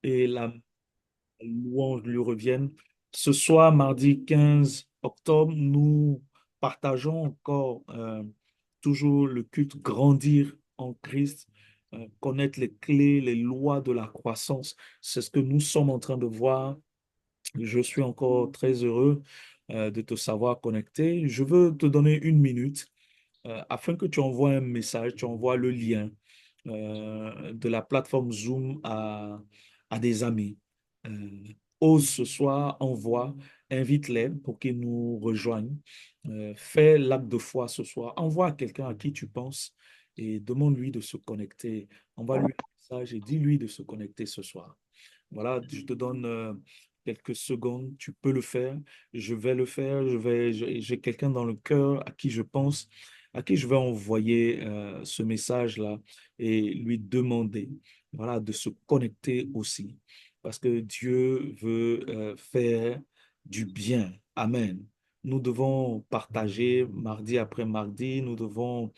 et la louange lui revienne. Ce soir, mardi 15 octobre, nous partageons encore toujours le culte Grandir en Christ, connaître les clés, les lois de la croissance. C'est ce que nous sommes en train de voir. Je suis encore très heureux de te savoir connecté. Je veux te donner une minute afin que tu envoies un message, tu envoies le lien de la plateforme Zoom à des amis. Euh, ose ce soir, envoie, invite-les pour qu'ils nous rejoignent. Fais l'acte de foi ce soir. Envoie à quelqu'un à qui tu penses et demande-lui de se connecter. Envoie-lui un message et dis-lui de se connecter ce soir. Voilà, je te donne quelques secondes, tu peux le faire, je vais le faire, j'ai quelqu'un dans le cœur à qui je pense, à qui je vais envoyer ce message-là et lui demander, voilà, de se connecter aussi, parce que Dieu veut faire du bien. Amen. Nous devons partager mardi après mardi, nous devons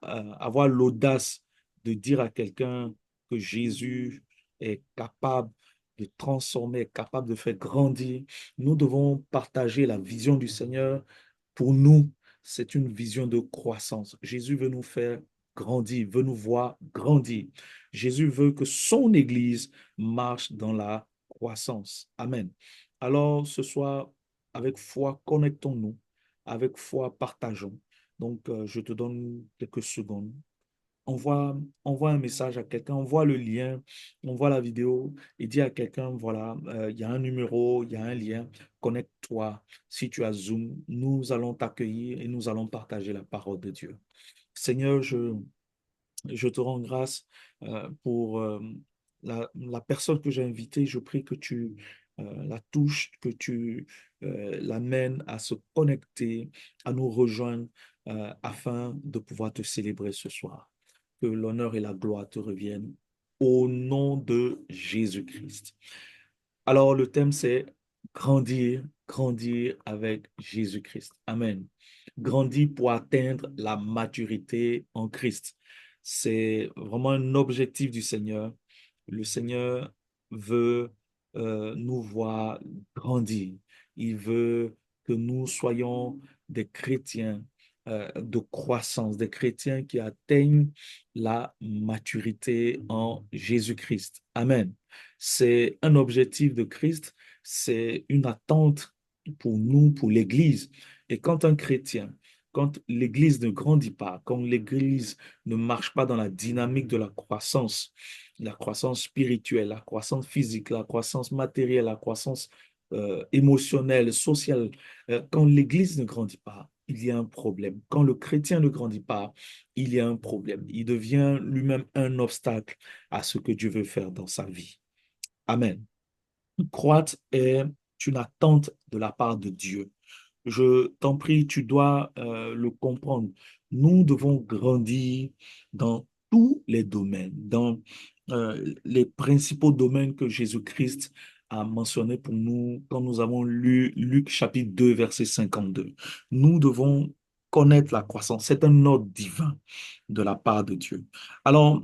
avoir l'audace de dire à quelqu'un que Jésus est capable de transformer, est capable de faire grandir. Nous devons partager la vision du Seigneur. Pour nous, c'est une vision de croissance. Jésus veut nous faire grandir, veut nous voir grandir. Jésus veut que son Église marche dans la croissance. Amen. Alors, ce soir, avec foi, connectons-nous. Avec foi, partageons. Donc, je te donne quelques secondes. Envoie un message à quelqu'un, envoie le lien, envoie la vidéo et dis à quelqu'un, voilà, il y a un numéro, il y a un lien, connecte-toi. Si tu as Zoom, nous allons t'accueillir et nous allons partager la parole de Dieu. Seigneur, je te rends grâce pour la personne que j'ai invitée. Je prie que tu la touches, que tu l'amènes à se connecter, à nous rejoindre afin de pouvoir te célébrer ce soir. Que l'honneur et la gloire te reviennent au nom de Jésus-Christ. Alors, le thème, c'est grandir, grandir avec Jésus-Christ. Amen. Grandir pour atteindre la maturité en Christ. C'est vraiment un objectif du Seigneur. Le Seigneur veut nous voir grandir. Il veut que nous soyons des chrétiens de croissance, des chrétiens qui atteignent la maturité en Jésus-Christ. Amen. C'est un objectif de Christ, c'est une attente pour nous, pour l'Église. Et quand un chrétien, quand l'Église ne grandit pas, quand l'Église ne marche pas dans la dynamique de la croissance spirituelle, la croissance physique, la croissance matérielle, la croissance émotionnelle, sociale, quand l'Église ne grandit pas, il y a un problème. Quand le chrétien ne grandit pas, il y a un problème. Il devient lui-même un obstacle à ce que Dieu veut faire dans sa vie. Amen. Croître est une attente de la part de Dieu. Je t'en prie, tu dois le comprendre. Nous devons grandir dans tous les domaines, dans les principaux domaines que Jésus-Christ a mentionnés pour nous quand nous avons lu Luc chapitre 2, verset 52. Nous devons connaître la croissance. C'est un ordre divin de la part de Dieu. Alors,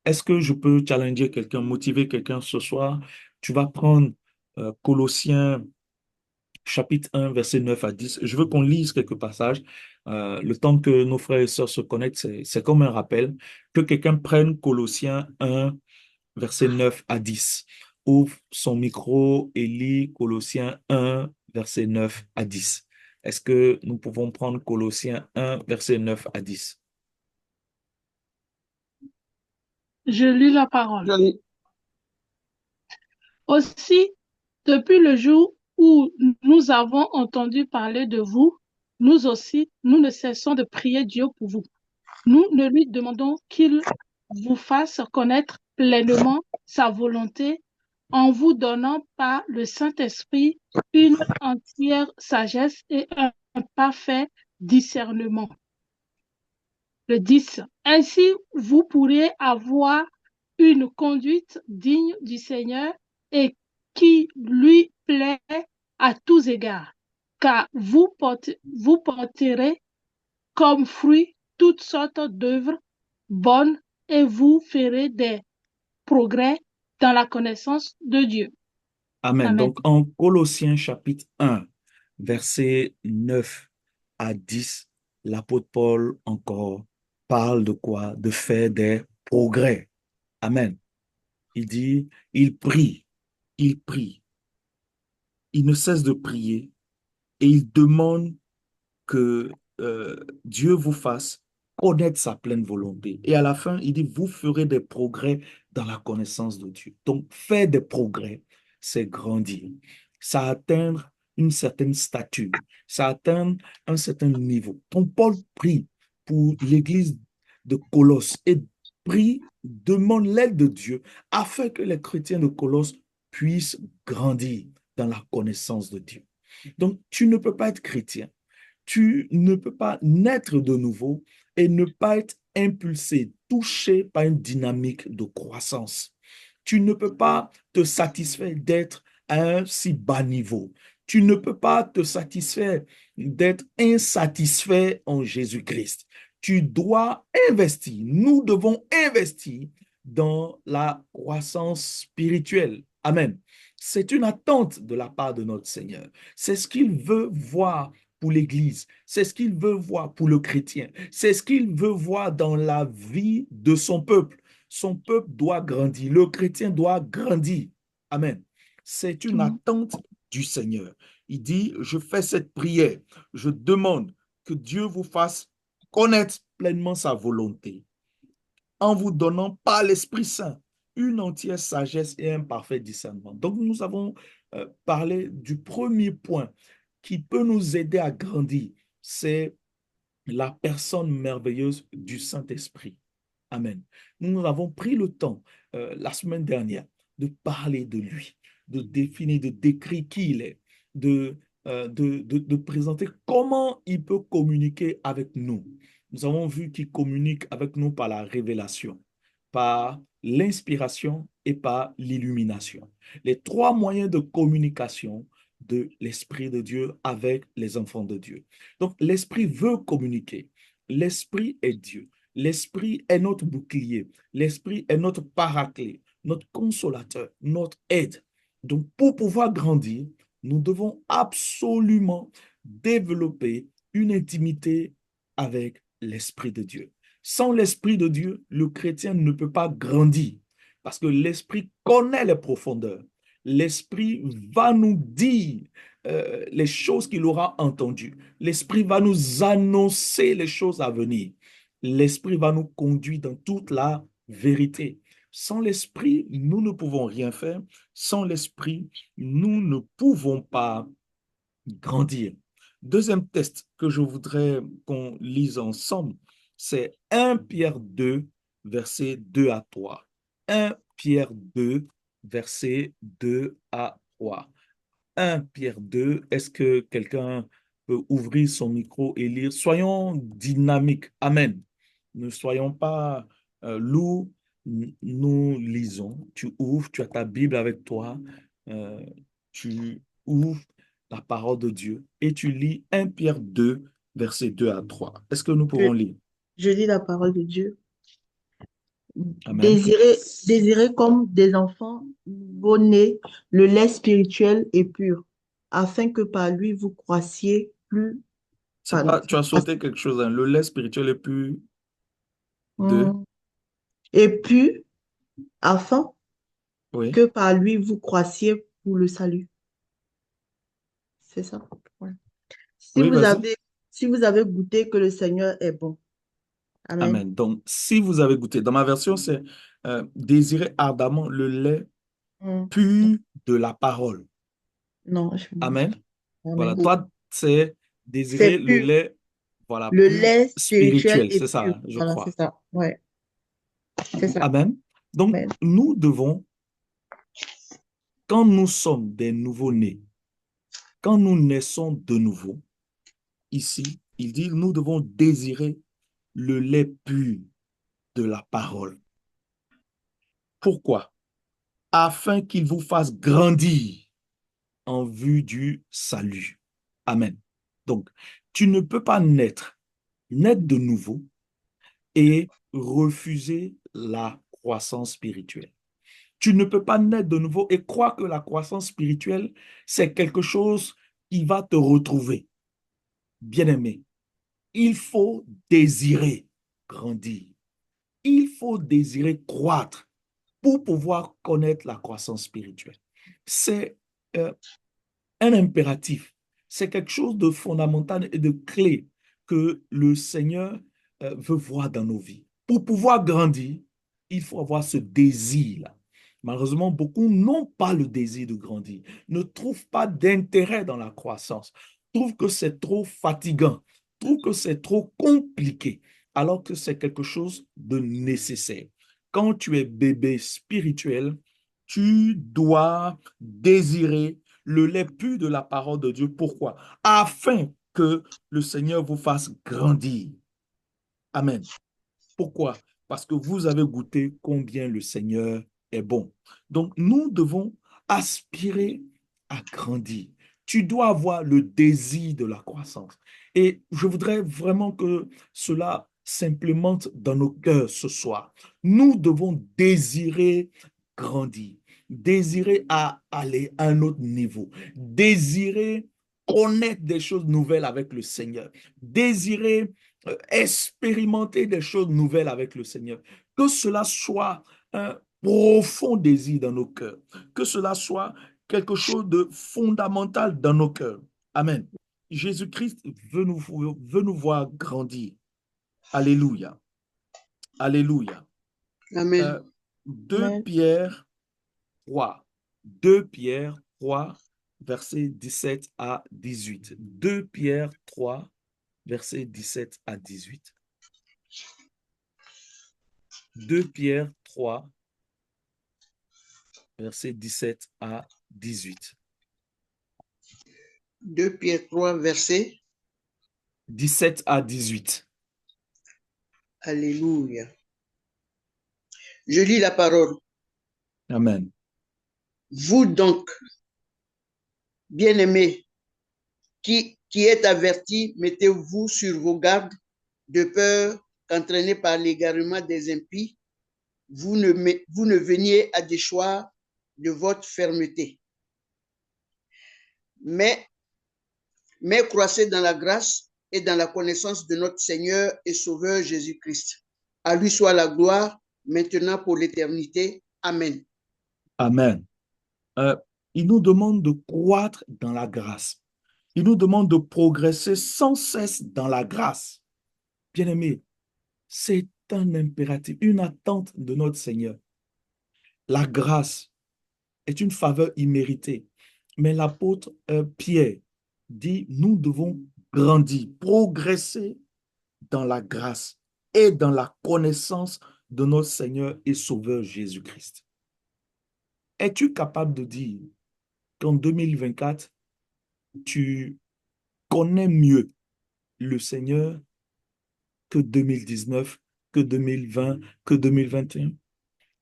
est-ce que je peux challenger quelqu'un, motiver quelqu'un ce soir? Tu vas prendre Colossiens chapitre 1, verset 9 à 10. Je veux qu'on lise quelques passages. Le temps que nos frères et sœurs se connectent, c'est comme un rappel. Que quelqu'un prenne Colossiens 1, verset 9 à 10. Ouvre son micro et lit Colossiens 1, verset 9 à 10. Est-ce que nous pouvons prendre Colossiens 1, verset 9 à 10? Je lis la parole. Joli. Aussi, depuis le jour où nous avons entendu parler de vous, nous aussi, nous ne cessons de prier Dieu pour vous. Nous ne lui demandons qu'il vous fasse connaître pleinement sa volonté en vous donnant par le Saint-Esprit une entière sagesse et un parfait discernement. Le 10. Ainsi, vous pourrez avoir une conduite digne du Seigneur et qui lui plaît à tous égards, car vous porterez comme fruit toutes sortes d'œuvres bonnes et vous ferez des progrès dans la connaissance de Dieu. Amen. Amen. Donc, en Colossiens chapitre 1, versets 9 à 10, l'apôtre Paul encore parle de quoi? De faire des progrès. Amen. Il dit, il prie, il ne cesse de prier et il demande que Dieu vous fasse connaître sa pleine volonté. Et à la fin, il dit, vous ferez des progrès dans la connaissance de Dieu. Donc, faire des progrès, c'est grandir. Ça atteindre une certaine stature. Ça atteindre un certain niveau. Donc, Paul prie pour l'église de Colosse et prie, demande l'aide de Dieu afin que les chrétiens de Colosse puissent grandir dans la connaissance de Dieu. Donc, tu ne peux pas être chrétien, tu ne peux pas naître de nouveau et ne pas être impulsé, touché par une dynamique de croissance. Tu ne peux pas te satisfaire d'être à un si bas niveau. Tu ne peux pas te satisfaire d'être insatisfait en Jésus-Christ. Tu dois investir. Nous devons investir dans la croissance spirituelle. Amen. C'est une attente de la part de notre Seigneur. C'est ce qu'il veut voir pour l'Église. C'est ce qu'il veut voir pour le chrétien. C'est ce qu'il veut voir dans la vie de son peuple. Son peuple doit grandir. Le chrétien doit grandir. Amen. C'est une Amen. attente du Seigneur. Il dit, je fais cette prière. Je demande que Dieu vous fasse connaître pleinement sa volonté en vous donnant par l'Esprit Saint une entière sagesse et un parfait discernement. Donc, nous avons parlé du premier point qui peut nous aider à grandir, c'est la personne merveilleuse du Saint-Esprit. Amen. Nous avons pris le temps la semaine dernière de parler de lui, de définir, de décrire qui il est, de présenter comment il peut communiquer avec nous. Nous avons vu qu'il communique avec nous par la révélation, par l'inspiration et par l'illumination. Les trois moyens de communication de l'Esprit de Dieu avec les enfants de Dieu. Donc, l'Esprit veut communiquer. L'Esprit est Dieu. L'Esprit est notre bouclier. L'Esprit est notre paraclet, notre consolateur, notre aide. Donc, pour pouvoir grandir, nous devons absolument développer une intimité avec l'Esprit de Dieu. Sans l'Esprit de Dieu, le chrétien ne peut pas grandir parce que l'Esprit connaît les profondeurs. L'Esprit va nous dire les choses qu'il aura entendues. L'Esprit va nous annoncer les choses à venir. L'Esprit va nous conduire dans toute la vérité. Sans l'Esprit, nous ne pouvons rien faire. Sans l'Esprit, nous ne pouvons pas grandir. Deuxième test que je voudrais qu'on lise ensemble, c'est 1 Pierre 2, versets 2 à 3. 1 Pierre 2, versets 2 à 3. 1 Pierre 2, est-ce que quelqu'un peut ouvrir son micro et lire? Soyons dynamiques. Amen. Ne soyons pas lourds. Nous lisons. Tu ouvres, tu as ta Bible avec toi. euh, Tu ouvres la parole de Dieu et tu lis 1 Pierre 2, versets 2 à 3. Est-ce que nous Je, pouvons lire? je lis la parole de Dieu. Amen. Désirez comme des enfants nouveau-nés le lait spirituel et pur, afin que par lui vous croissiez plus. C'est Pardon. pas, tu as sauté quelque chose, hein. Le lait spirituel est plus de. Hum, Et pur, afin Oui. que par lui vous croissiez pour le salut. C'est ça. Ouais. Si Oui, vous vas-y. avez, si vous avez goûté que le Seigneur est bon. Amen. Amen. Donc, si vous avez goûté, dans ma version, c'est désirer ardemment le lait Hum, pur de la parole. Non, Amen. Voilà. Amen. Toi, c'est désirer C'est le pur. lait, voilà, Le pur lait spirituel spirituel. est C'est pur. ça, je Voilà, c'est crois. ça. Ouais, c'est ça. Amen. Donc, Amen. nous devons, quand nous sommes des nouveaux-nés, quand nous naissons de nouveau, ici, il dit, nous devons désirer le lait pur de la parole. Pourquoi? Afin qu'il vous fasse grandir en vue du salut. Amen. Donc, tu ne peux pas naître de nouveau et refuser la croissance spirituelle. Tu ne peux pas naître de nouveau et croire que la croissance spirituelle, c'est quelque chose qui va te retrouver. Bien-aimé, il faut désirer grandir. Il faut désirer croître pour pouvoir connaître la croissance spirituelle. C'est euh, un impératif. C'est quelque chose de fondamental et de clé que le Seigneur veut voir dans nos vies. Pour pouvoir grandir, il faut avoir ce désir-là. Malheureusement, beaucoup n'ont pas le désir de grandir, ne trouvent pas d'intérêt dans la croissance, trouvent que c'est trop fatigant, trouvent que c'est trop compliqué, alors que c'est quelque chose de nécessaire. Quand tu es bébé spirituel, tu dois désirer le lait pur de la parole de Dieu. Pourquoi? Afin que le Seigneur vous fasse grandir. Amen. Pourquoi? Parce que vous avez goûté combien le Seigneur est bon. Donc, nous devons aspirer à grandir. Tu dois avoir le désir de la croissance. Et je voudrais vraiment que cela s'implémente dans nos cœurs ce soir. Nous devons désirer grandir, désirer à aller à un autre niveau, désirer connaître des choses nouvelles avec le Seigneur, désirer expérimenter des choses nouvelles avec le Seigneur. Que cela soit un profond désir dans nos cœurs. Que cela soit quelque chose de fondamental dans nos cœurs. Amen. Jésus-Christ veut nous voir grandir. Alléluia. Alléluia. Amen. 2 Pierre 3. 2 Pierre 3, versets 17 à 18. 2 Pierre 3, versets 17 à 18. 2 Pierre 3, versets 17 à 18. 2 Pierre 3, verset 17 à 18. Alléluia. Je lis la parole. Amen. Vous donc, bien-aimés, qui êtes avertis, mettez-vous sur vos gardes, de peur qu'entraînés par l'égarement des impies, vous ne veniez à déchoir de votre fermeté. Mais croissez dans la grâce et dans la connaissance de notre Seigneur et Sauveur Jésus-Christ. À lui soit la gloire, maintenant pour l'éternité. Amen. Amen. Il nous demande de croître dans la grâce. Il nous demande de progresser sans cesse dans la grâce. Bien-aimés, c'est un impératif, une attente de notre Seigneur. La grâce est une faveur imméritée. Mais l'apôtre Pierre dit, nous devons grandir, progresser dans la grâce et dans la connaissance de notre Seigneur et Sauveur Jésus-Christ. Es-tu capable de dire qu'en 2024, tu connais mieux le Seigneur que 2019, que 2020, que 2021?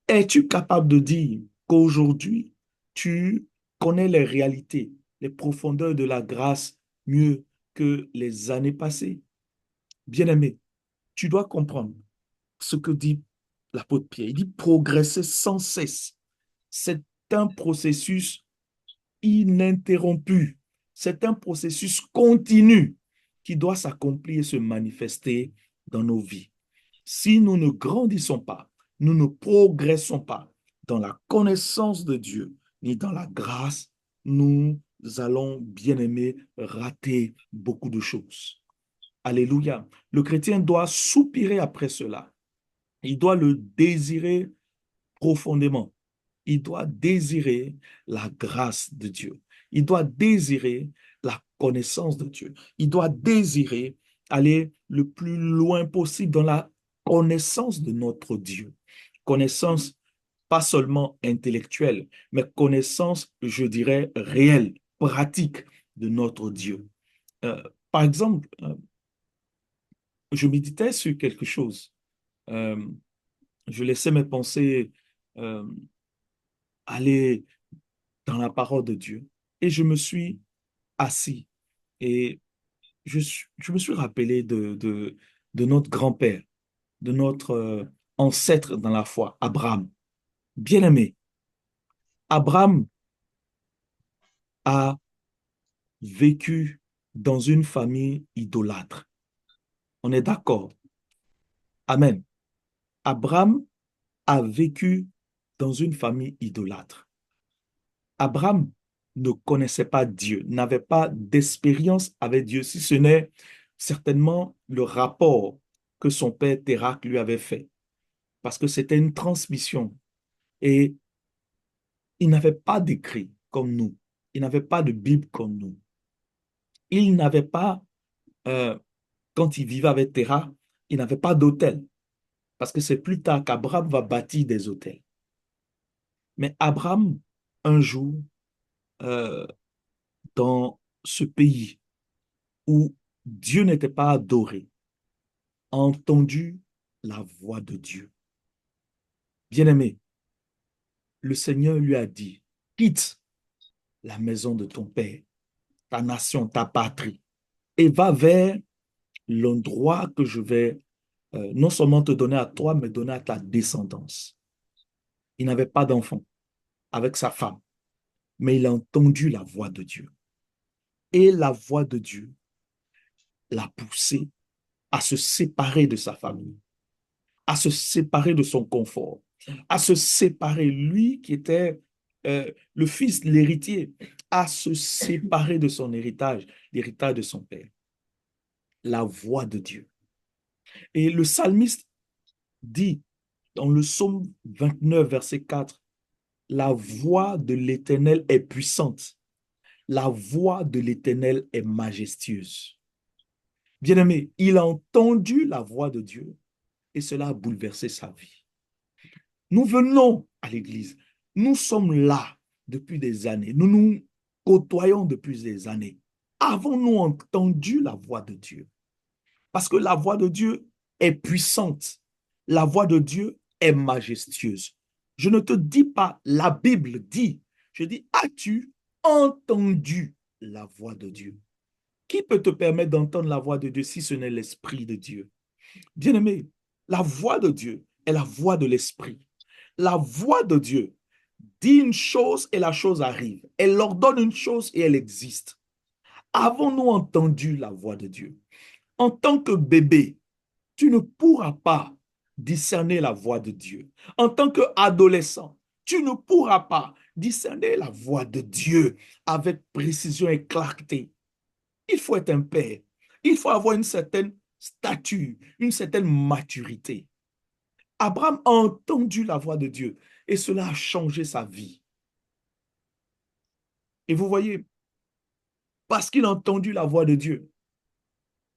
Es-tu capable de dire qu'aujourd'hui, tu connais les réalités, les profondeurs de la grâce mieux que les années passées? Bien-aimé, tu dois comprendre ce que dit l'apôtre Pierre. Il dit progresser sans cesse. C'est un processus ininterrompu. C'est un processus continu qui doit s'accomplir et se manifester dans nos vies. Si nous ne grandissons pas, nous ne progressons pas dans la connaissance de Dieu ni dans la grâce, nous allons, bien aimer, rater beaucoup de choses. Alléluia. Le chrétien doit soupirer après cela. Il doit le désirer profondément. Il doit désirer la grâce de Dieu. Il doit désirer la connaissance de Dieu. Il doit désirer aller le plus loin possible dans la connaissance de notre Dieu. Connaissance pas seulement intellectuelle, mais connaissance, je dirais, réelle, pratique de notre Dieu. Euh, Par exemple, je méditais sur quelque chose. Euh, je laissais mes pensées euh, aller dans la parole de Dieu. Et je me suis assis et je me suis rappelé de notre grand-père, de notre ancêtre dans la foi, Abraham. Bien-aimé, Abraham a vécu dans une famille idolâtre. On est d'accord? Amen. Abraham a vécu dans une famille idolâtre. Abraham ne connaissait pas Dieu, n'avait pas d'expérience avec Dieu, si ce n'est certainement le rapport que son père Térak lui avait fait, parce que c'était une transmission et il n'avait pas d'écrit comme nous, il n'avait pas de Bible comme nous, il n'avait pas, euh, quand il vivait avec Térak, il n'avait pas d'hôtel, parce que c'est plus tard qu'Abraham va bâtir des hôtels. Mais Abraham, un jour, euh, dans ce pays où Dieu n'était pas adoré, a entendu la voix de Dieu. Bien-aimé, le Seigneur lui a dit, quitte la maison de ton père, ta nation, ta patrie, et va vers l'endroit que je vais non seulement te donner à toi, mais donner à ta descendance. Il n'avait pas d'enfant avec sa femme, mais il a entendu la voix de Dieu. Et la voix de Dieu l'a poussé à se séparer de sa famille, à se séparer de son confort, à se séparer, lui qui était le fils, l'héritier, à se séparer de son héritage, l'héritage de son père. La voix de Dieu. Et le psalmiste dit dans le psaume 29, verset 4, la voix de l'Éternel est puissante, la voix de l'Éternel est majestueuse. Bien-aimé, il a entendu la voix de Dieu et cela a bouleversé sa vie. Nous venons à l'église, nous sommes là depuis des années, nous nous côtoyons depuis des années. Avons-nous entendu la voix de Dieu? Parce que la voix de Dieu est puissante, la voix de Dieu est majestueuse. Je ne te dis pas, la Bible dit, je dis, as-tu entendu la voix de Dieu? Qui peut te permettre d'entendre la voix de Dieu si ce n'est l'Esprit de Dieu? Bien-aimé, la voix de Dieu est la voix de l'Esprit. La voix de Dieu dit une chose et la chose arrive. Elle ordonne une chose et elle existe. Avons-nous entendu la voix de Dieu? En tant que bébé, tu ne pourras pas discerner la voix de Dieu. En tant qu'adolescent, tu ne pourras pas discerner la voix de Dieu avec précision et clarté. Il faut être un père. Il faut avoir une certaine stature, une certaine maturité. Abraham a entendu la voix de Dieu et cela a changé sa vie. Et vous voyez, parce qu'il a entendu la voix de Dieu,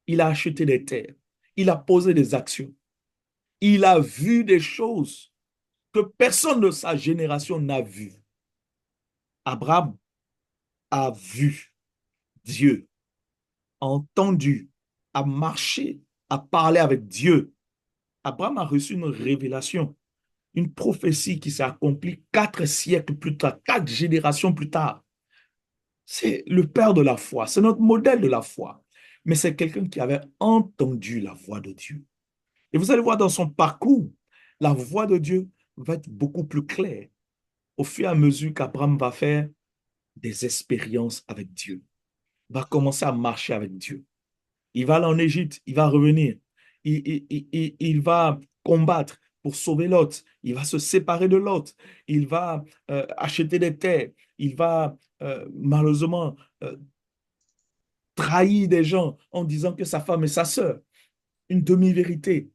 il a acheté des terres, il a posé des actions, il a vu des choses que personne de sa génération n'a vues. Abraham a vu Dieu, a entendu, a marché, a parlé avec Dieu. Abraham a reçu une révélation, une prophétie qui s'est accomplie 4 siècles plus tard, 4 générations plus tard. C'est le père de la foi, c'est notre modèle de la foi. Mais c'est quelqu'un qui avait entendu la voix de Dieu. Et vous allez voir dans son parcours, la voix de Dieu va être beaucoup plus claire au fur et à mesure qu'Abraham va faire des expériences avec Dieu, va commencer à marcher avec Dieu. Il va aller en Égypte, il va revenir, il va combattre pour sauver Lot, il va se séparer de Lot, il va acheter des terres, il va malheureusement trahir des gens en disant que sa femme est sa sœur, une demi-vérité.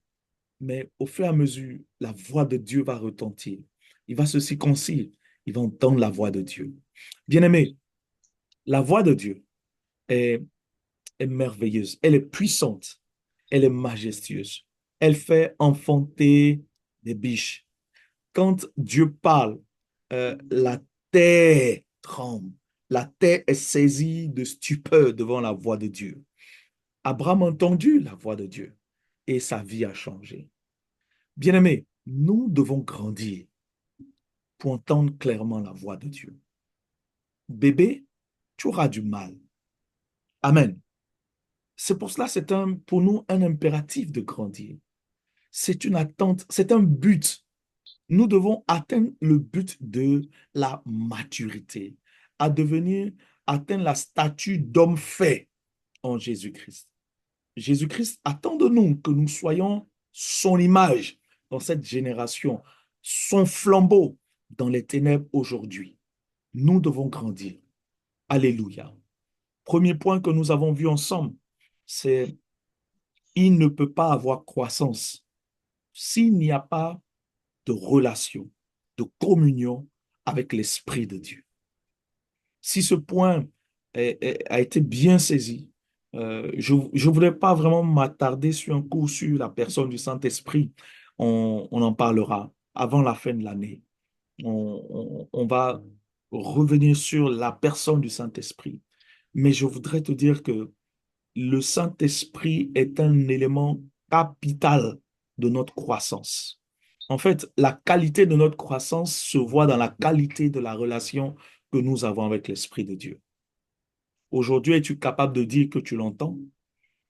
Mais au fur et à mesure, la voix de Dieu va retentir. Il va se circoncire, il va entendre la voix de Dieu. Bien-aimé, la voix de Dieu est merveilleuse, elle est puissante, elle est majestueuse. Elle fait enfanter des biches. Quand Dieu parle, la terre tremble. La terre est saisie de stupeur devant la voix de Dieu. Abraham a entendu la voix de Dieu et sa vie a changé. Bien-aimés, nous devons grandir pour entendre clairement la voix de Dieu. Bébé, tu auras du mal. Amen. C'est pour cela, pour nous un impératif de grandir. C'est une attente, c'est un but Nous devons atteindre le but de la maturité, à devenir, atteindre la statue d'homme fait en Jésus-Christ. Jésus-Christ attend de nous que nous soyons son image dans cette génération, son flambeau dans les ténèbres aujourd'hui. Nous devons grandir. Alléluia. Premier point que nous avons vu ensemble, c'est il ne peut pas avoir croissance s'il n'y a pas de relation, de communion avec l'Esprit de Dieu. Si ce point a été bien saisi, je ne voulais pas vraiment m'attarder sur un cours sur la personne du Saint-Esprit. On en parlera avant la fin de l'année. On va revenir sur la personne du Saint-Esprit. Mais je voudrais te dire que le Saint-Esprit est un élément capital de notre croissance. En fait, la qualité de notre croissance se voit dans la qualité de la relation que nous avons avec l'Esprit de Dieu. Aujourd'hui, es-tu capable de dire que tu l'entends?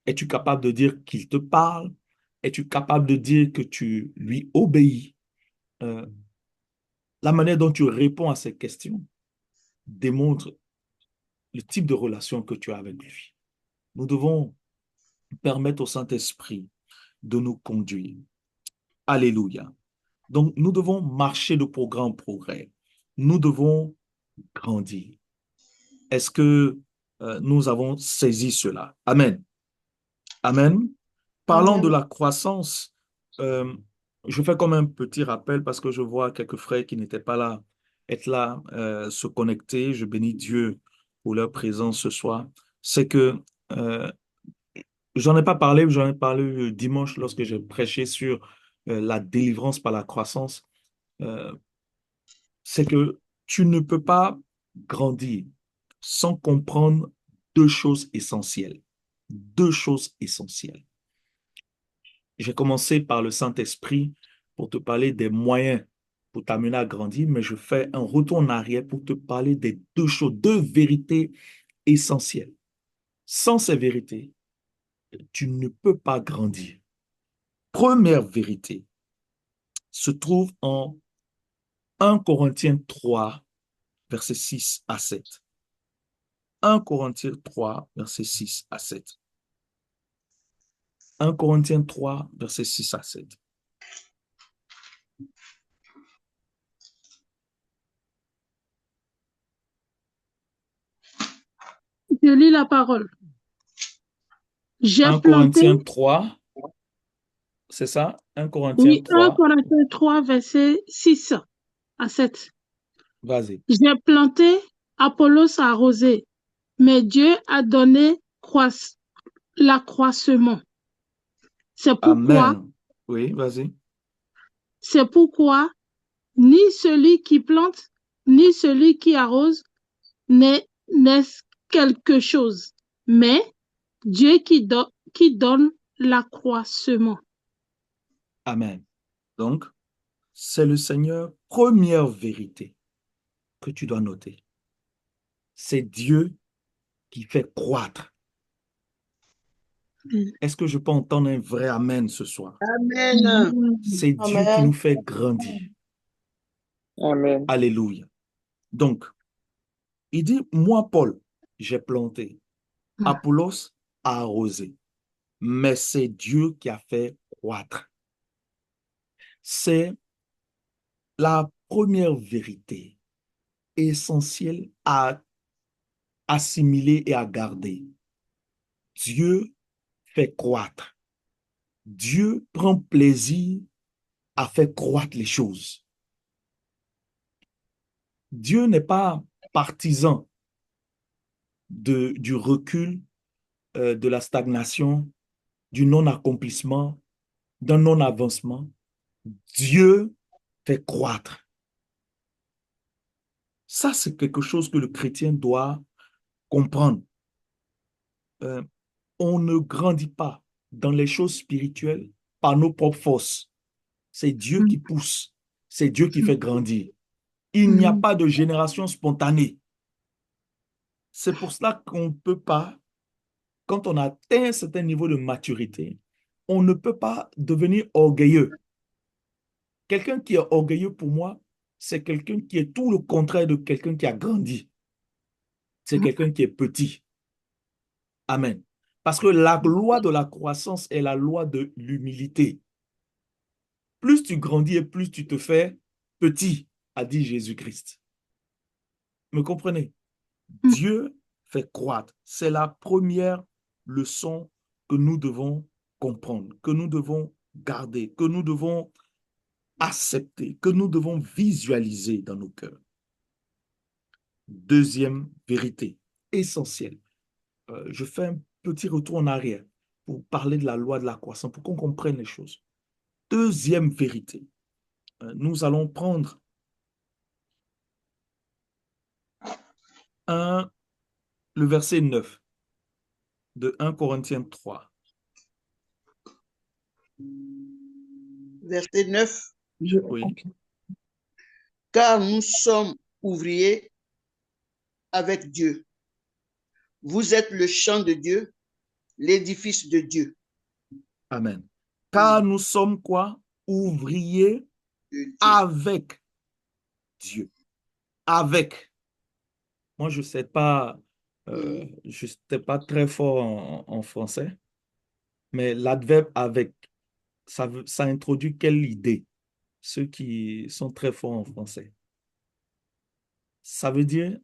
Es-tu capable de dire qu'il te parle? Es-tu capable de dire que tu lui obéis? Euh, la manière dont tu réponds à ces questions démontre le type de relation que tu as avec lui. Nous devons permettre au Saint-Esprit de nous conduire. Alléluia. Donc, nous devons marcher de progrès en progrès. Nous devons grandir. Est-ce que nous avons saisi cela? Amen. Amen. Parlant de Amen. la croissance, je fais comme un petit rappel parce que je vois quelques frères qui n'étaient pas là, être là, se connecter. Je bénis Dieu pour leur présence ce soir. C'est que euh, j'en ai parlé dimanche lorsque j'ai prêché sur la délivrance par la croissance. Euh, c'est que tu ne peux pas grandir sans comprendre deux choses essentielles. Deux choses essentielles. J'ai commencé par le Saint-Esprit pour te parler des moyens pour t'amener à grandir, mais je fais un retour en arrière pour te parler des deux choses, deux vérités essentielles. Sans ces vérités, tu ne peux pas grandir. Première vérité se trouve en 1 Corinthiens 3, versets 6 à 7. 1 Corinthiens 3, versets 6 à 7. 1 Corinthiens 3, versets 6 à 7. Je lis la parole. J'ai 1 planté, Corinthiens 3, c'est ça? 1 Corinthiens oui, 1 3, Corinthiens 3, verset 6 à 7. vas-y. J'ai planté, Apollos a arrosé, mais Dieu a donné l'accroissement. C'est pourquoi, Amen. Oui, vas-y. c'est pourquoi ni celui qui plante, ni celui qui arrose n'est quelque chose, mais Dieu qui donne l'accroissement. Amen. Donc, c'est le Seigneur, première vérité que tu dois noter. C'est Dieu qui fait croître. Est-ce que je peux entendre un vrai Amen ce soir? Amen. C'est Dieu qui Amen. nous fait grandir. Amen. Alléluia. Donc, il dit, moi, Paul, j'ai planté. Apollos a arrosé. Mais c'est Dieu qui a fait croître. C'est la première vérité essentielle à assimiler et à garder. Dieu fait croître. Dieu prend plaisir à faire croître les choses. Dieu n'est pas partisan du recul, de la stagnation, du non-accomplissement, d'un non-avancement. Dieu fait croître. Ça, c'est quelque chose que le chrétien doit comprendre. On ne grandit pas dans les choses spirituelles par nos propres forces. C'est Dieu qui pousse. C'est Dieu qui fait grandir. Il n'y a pas de génération spontanée. C'est pour cela qu'on ne peut pas, quand on atteint un certain niveau de maturité, on ne peut pas devenir orgueilleux. Quelqu'un qui est orgueilleux pour moi, c'est quelqu'un qui est tout le contraire de quelqu'un qui a grandi. C'est quelqu'un qui est petit. Amen. Parce que la loi de la croissance est la loi de l'humilité. Plus tu grandis et plus tu te fais petit, a dit Jésus-Christ. Me comprenez? Dieu fait croître. C'est la première leçon que nous devons comprendre, que nous devons garder, que nous devons accepter, que nous devons visualiser dans nos cœurs. Deuxième vérité essentielle. Je fais un petit retour en arrière pour parler de la loi de la croissance, pour qu'on comprenne les choses. Deuxième vérité. Nous allons prendre le verset 9 de 1 Corinthiens 3. Verset 9. Oui. Ok. Car nous sommes ouvriers avec Dieu. Vous êtes le champ de Dieu, l'édifice de Dieu. Amen. Car nous sommes quoi? Ouvriers De Dieu. avec Dieu. Avec. Moi, je ne sais pas, je n'étais pas très fort en français, mais l'adverbe avec, ça introduit quelle idée? Ceux qui sont très forts en français. Ça veut dire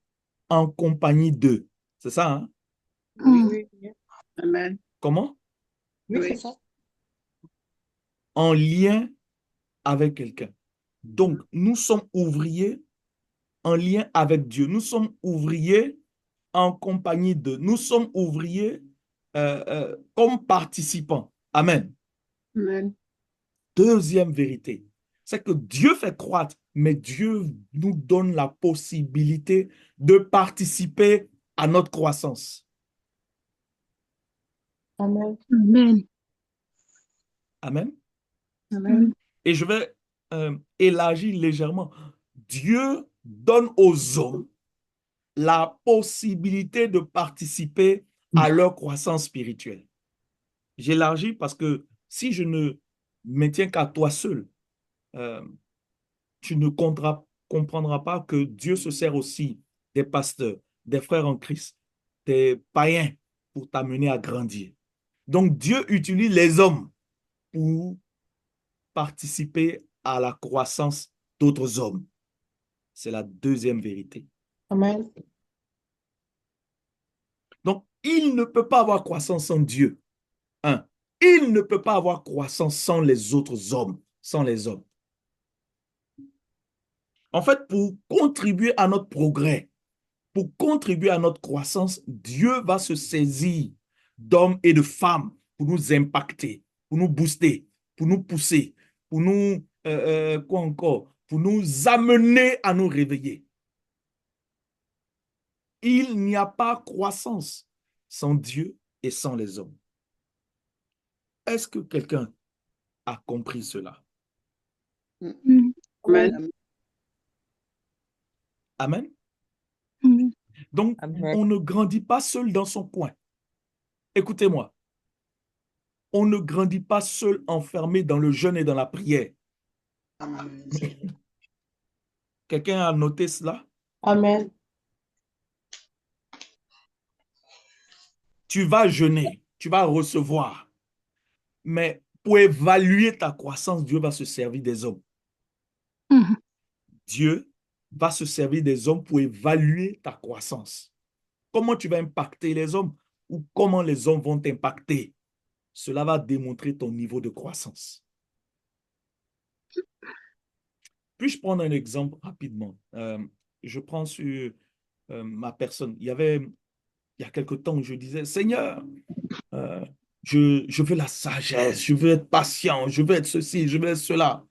en compagnie d'eux. C'est ça, hein? Oui. Amen. Comment? Oui, Oui. c'est ça. En lien avec quelqu'un. Donc, nous sommes ouvriers en lien avec Dieu. Nous sommes ouvriers en compagnie de. Nous sommes ouvriers comme participants. Amen. Amen. Deuxième vérité, c'est que Dieu fait croître, mais Dieu nous donne la possibilité de participer à notre croissance. Amen. Amen. Amen. Amen. Et je vais élargir légèrement. Dieu donne aux hommes la possibilité de participer à leur croissance spirituelle. J'élargis parce que si je ne me tiens qu'à toi seul, tu ne comprendras pas que Dieu se sert aussi des pasteurs, des frères en Christ, des païens pour t'amener à grandir. Donc Dieu utilise les hommes pour participer à la croissance d'autres hommes. C'est la deuxième vérité. Amen. Donc, il ne peut pas avoir croissance sans Dieu. Un. Il ne peut pas avoir croissance sans les autres hommes, sans les hommes. En fait, pour contribuer à notre progrès, pour contribuer à notre croissance, Dieu va se saisir d'hommes et de femmes pour nous impacter, pour nous booster, pour nous pousser, pour nous, quoi encore, pour nous amener à nous réveiller. Il n'y a pas croissance sans Dieu et sans les hommes. Est-ce que quelqu'un a compris cela? Amen. Amen. Amen. Donc, Amen. on ne grandit pas seul dans son coin. Écoutez-moi, on ne grandit pas seul enfermé dans le jeûne et dans la prière. Amen. Quelqu'un a noté cela? Amen. Tu vas jeûner, tu vas recevoir. Mais pour évaluer ta croissance, Dieu va se servir des hommes. Mhm. Dieu va se servir des hommes pour évaluer ta croissance. Comment tu vas impacter les hommes ou comment les hommes vont t'impacter? Cela va démontrer ton niveau de croissance. Puis-je prendre un exemple rapidement? Je prends sur ma personne. Il y a quelque temps, je disais, Seigneur, je veux la sagesse, je veux être patient, je veux être ceci, je veux être cela.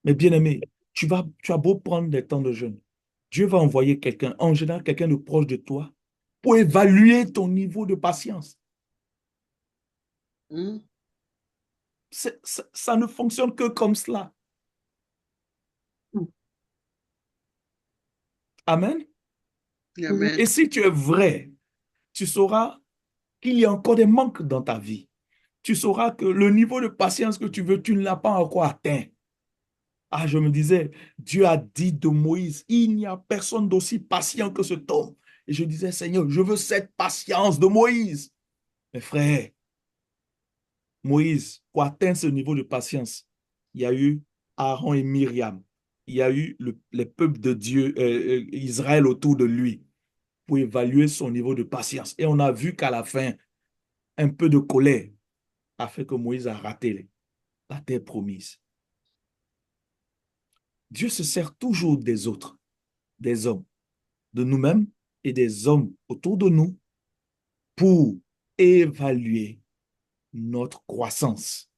Mais bien aimé, tu as beau prendre des temps de jeûne. Dieu va envoyer quelqu'un, en général quelqu'un de proche de toi, pour évaluer ton niveau de patience. Ça ne fonctionne que comme cela. Amen. Amen. Et si tu es vrai, tu sauras qu'il y a encore des manques dans ta vie. Tu sauras que le niveau de patience que tu veux, tu ne l'as pas encore atteint. Ah, je me disais, Dieu a dit de Moïse, il n'y a personne d'aussi patient que cet homme. Et je disais, Seigneur, je veux cette patience de Moïse. Mes frères, Moïse, pour atteindre ce niveau de patience, il y a eu Aaron et Myriam. Il y a eu les peuples de Dieu, Israël autour de lui, pour évaluer son niveau de patience. Et on a vu qu'à la fin, un peu de colère a fait que Moïse a raté la terre promise. Dieu se sert toujours des autres, des hommes, de nous-mêmes et des hommes autour de nous pour évaluer notre croissance.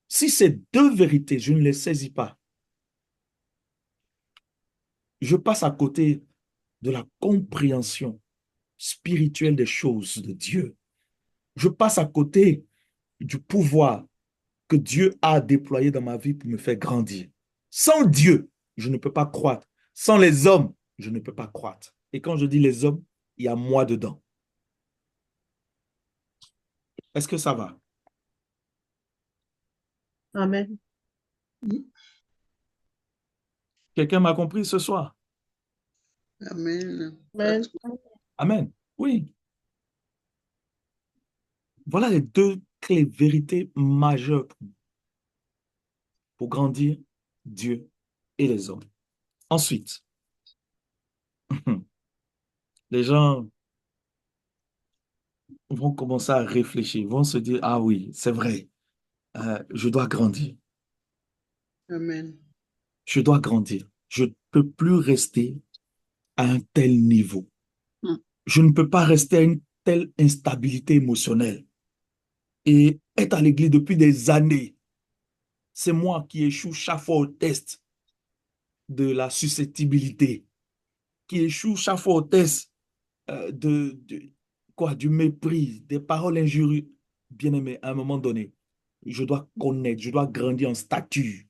Si ces deux vérités, je ne les saisis pas, je passe à côté de la compréhension spirituelle des choses de Dieu. Je passe à côté du pouvoir que Dieu a déployé dans ma vie pour me faire grandir. Sans Dieu, je ne peux pas croître. Sans les hommes, je ne peux pas croître. Et quand je dis les hommes, il y a moi dedans. Est-ce que ça va? Amen. Quelqu'un m'a compris ce soir? Amen. Amen. Amen. Oui. Voilà les deux clés vérités majeures pour grandir, Dieu et les hommes. Ensuite, les gens vont commencer à réfléchir, vont se dire, ah oui, c'est vrai, je dois grandir, Amen. je dois grandir. Je ne peux plus rester à un tel niveau. Mm. Je ne peux pas rester à une telle instabilité émotionnelle et être à l'église depuis des années. C'est moi qui échoue chaque fois au test de la susceptibilité, qui échoue chaque fois au test du mépris, des paroles injurieuses. Bien-aimé, à un moment donné, je dois connaître, je dois grandir en stature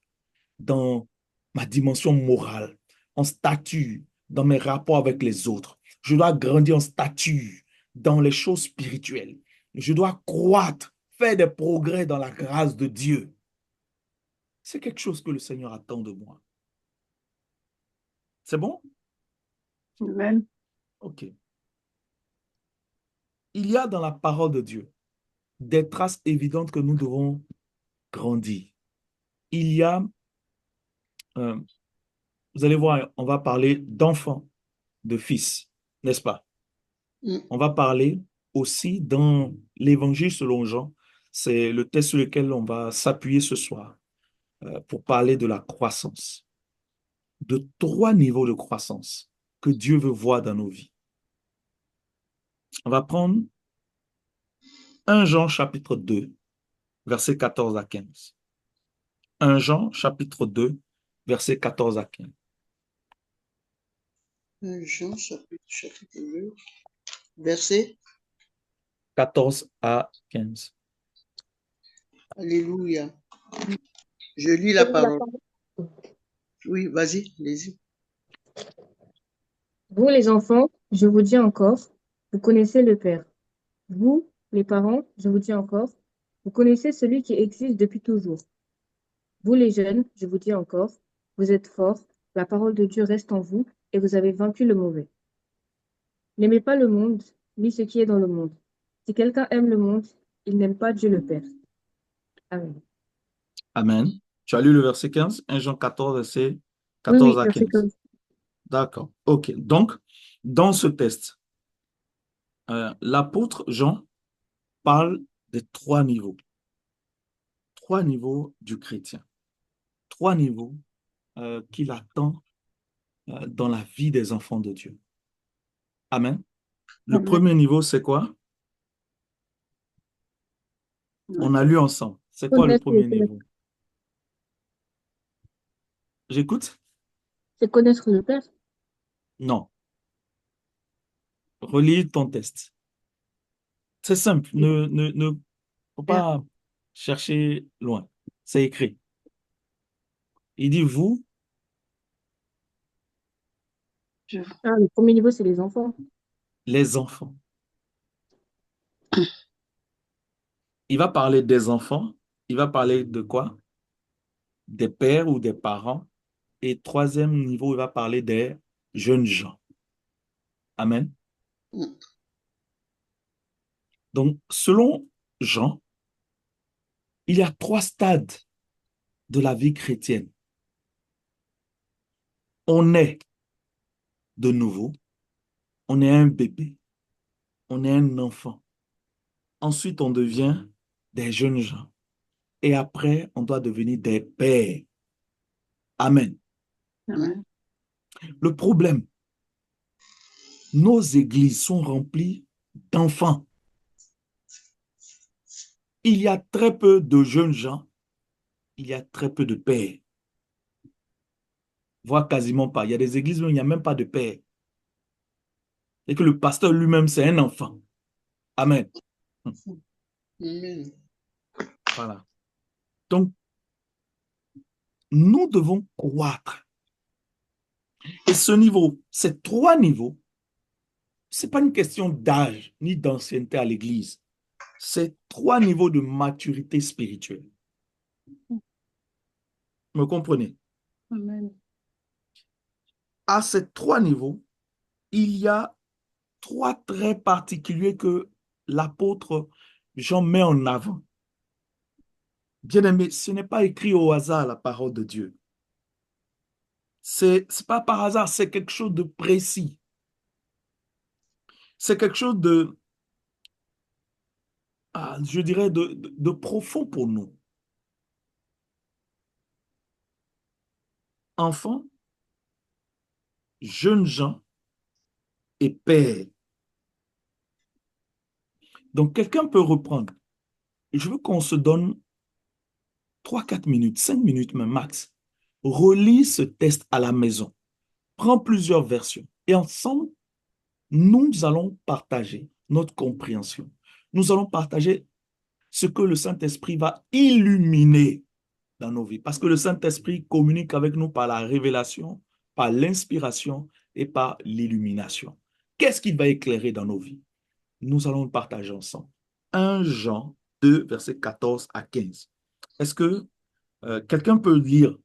dans ma dimension morale, en stature dans mes rapports avec les autres. Je dois grandir en stature dans les choses spirituelles. Je dois croître, faire des progrès dans la grâce de Dieu. C'est quelque chose que le Seigneur attend de moi. C'est bon? Amen. OK. Il y a dans la parole de Dieu des traces évidentes que nous devons grandir. Il y a, vous allez voir, on va parler d'enfants, de fils, n'est-ce pas? Mm. On va parler aussi dans l'Évangile selon Jean. C'est le texte sur lequel on va s'appuyer ce soir pour parler de la croissance, de 3 niveaux de croissance que Dieu veut voir dans nos vies. On va prendre 1 Jean chapitre 2, versets 14 à 15. 1 Jean chapitre 2, versets 14 à 15. Jean chapitre 2, verset. 14 à 15. Alléluia. Je lis la parole. Oui, vas-y, allez-y. Vous, les enfants, je vous dis encore, vous connaissez le Père. Vous, les parents, je vous dis encore, vous connaissez celui qui existe depuis toujours. Vous, les jeunes, je vous dis encore, vous êtes forts, la parole de Dieu reste en vous et vous avez vaincu le mauvais. N'aimez pas le monde, ni ce qui est dans le monde. Si quelqu'un aime le monde, il n'aime pas Dieu le Père. Amen. Amen. Tu as lu le verset 15, 1 Jean 14, verset Oui, 14 à verset 15. 15. D'accord. OK. Donc, dans ce test, l'apôtre Jean parle de 3 niveaux. 3 niveaux du chrétien. 3 niveaux qu'il attend dans la vie des enfants de Dieu. Amen. Le Amen. premier niveau, c'est quoi? On a lu ensemble. C'est quoi le Connaître le premier Père. niveau? J'écoute? C'est connaître le Père. Non. Relis ton test. C'est simple. Ne faut pas chercher loin. C'est écrit. Il dit vous, Je- Ah, le premier niveau, c'est les enfants. les enfants. Il va parler des enfants. Il va parler de quoi? des pères ou des parents. Et troisième niveau, il va parler des jeunes gens. Amen. Mm. Donc, selon Jean, il y a 3 stades de la vie chrétienne. On est de nouveau, on est un bébé, on est un enfant. Ensuite, on devient des jeunes gens. Et après, on doit devenir des pères. Amen. Amen. Le problème, nos églises sont remplies d'enfants. Il y a très peu de jeunes gens, il y a très peu de pères. Voire quasiment pas. Il y a des églises où il n'y a même pas de père. Et que le pasteur lui-même, c'est un enfant. Amen. Amen. Voilà. Donc, nous devons croître. Et ce niveau, ces 3 niveaux, ce n'est pas une question d'âge ni d'ancienneté à l'église. C'est 3 niveaux de maturité spirituelle. Me comprenez? Amen. À ces 3 niveaux, il y a 3 traits particuliers que l'apôtre Jean met en avant. Bien-aimé, ce n'est pas écrit au hasard la parole de Dieu. C'est pas par hasard, c'est quelque chose de précis. C'est quelque chose de, je dirais, de profond pour nous. Enfants, jeunes gens et pères. Donc, quelqu'un peut reprendre. Et je veux qu'on se donne 3, 4 minutes, 5 minutes même max. Relis ce test à la maison. Prends plusieurs versions. Et ensemble, nous allons partager notre compréhension. Nous allons partager ce que le Saint-Esprit va illuminer dans nos vies. Parce que le Saint-Esprit communique avec nous par la révélation, par l'inspiration et par l'illumination. Qu'est-ce qu'il va éclairer dans nos vies? Nous allons le partager ensemble. 1 Jean 2, versets 14 à 15. Est-ce que quelqu'un peut lire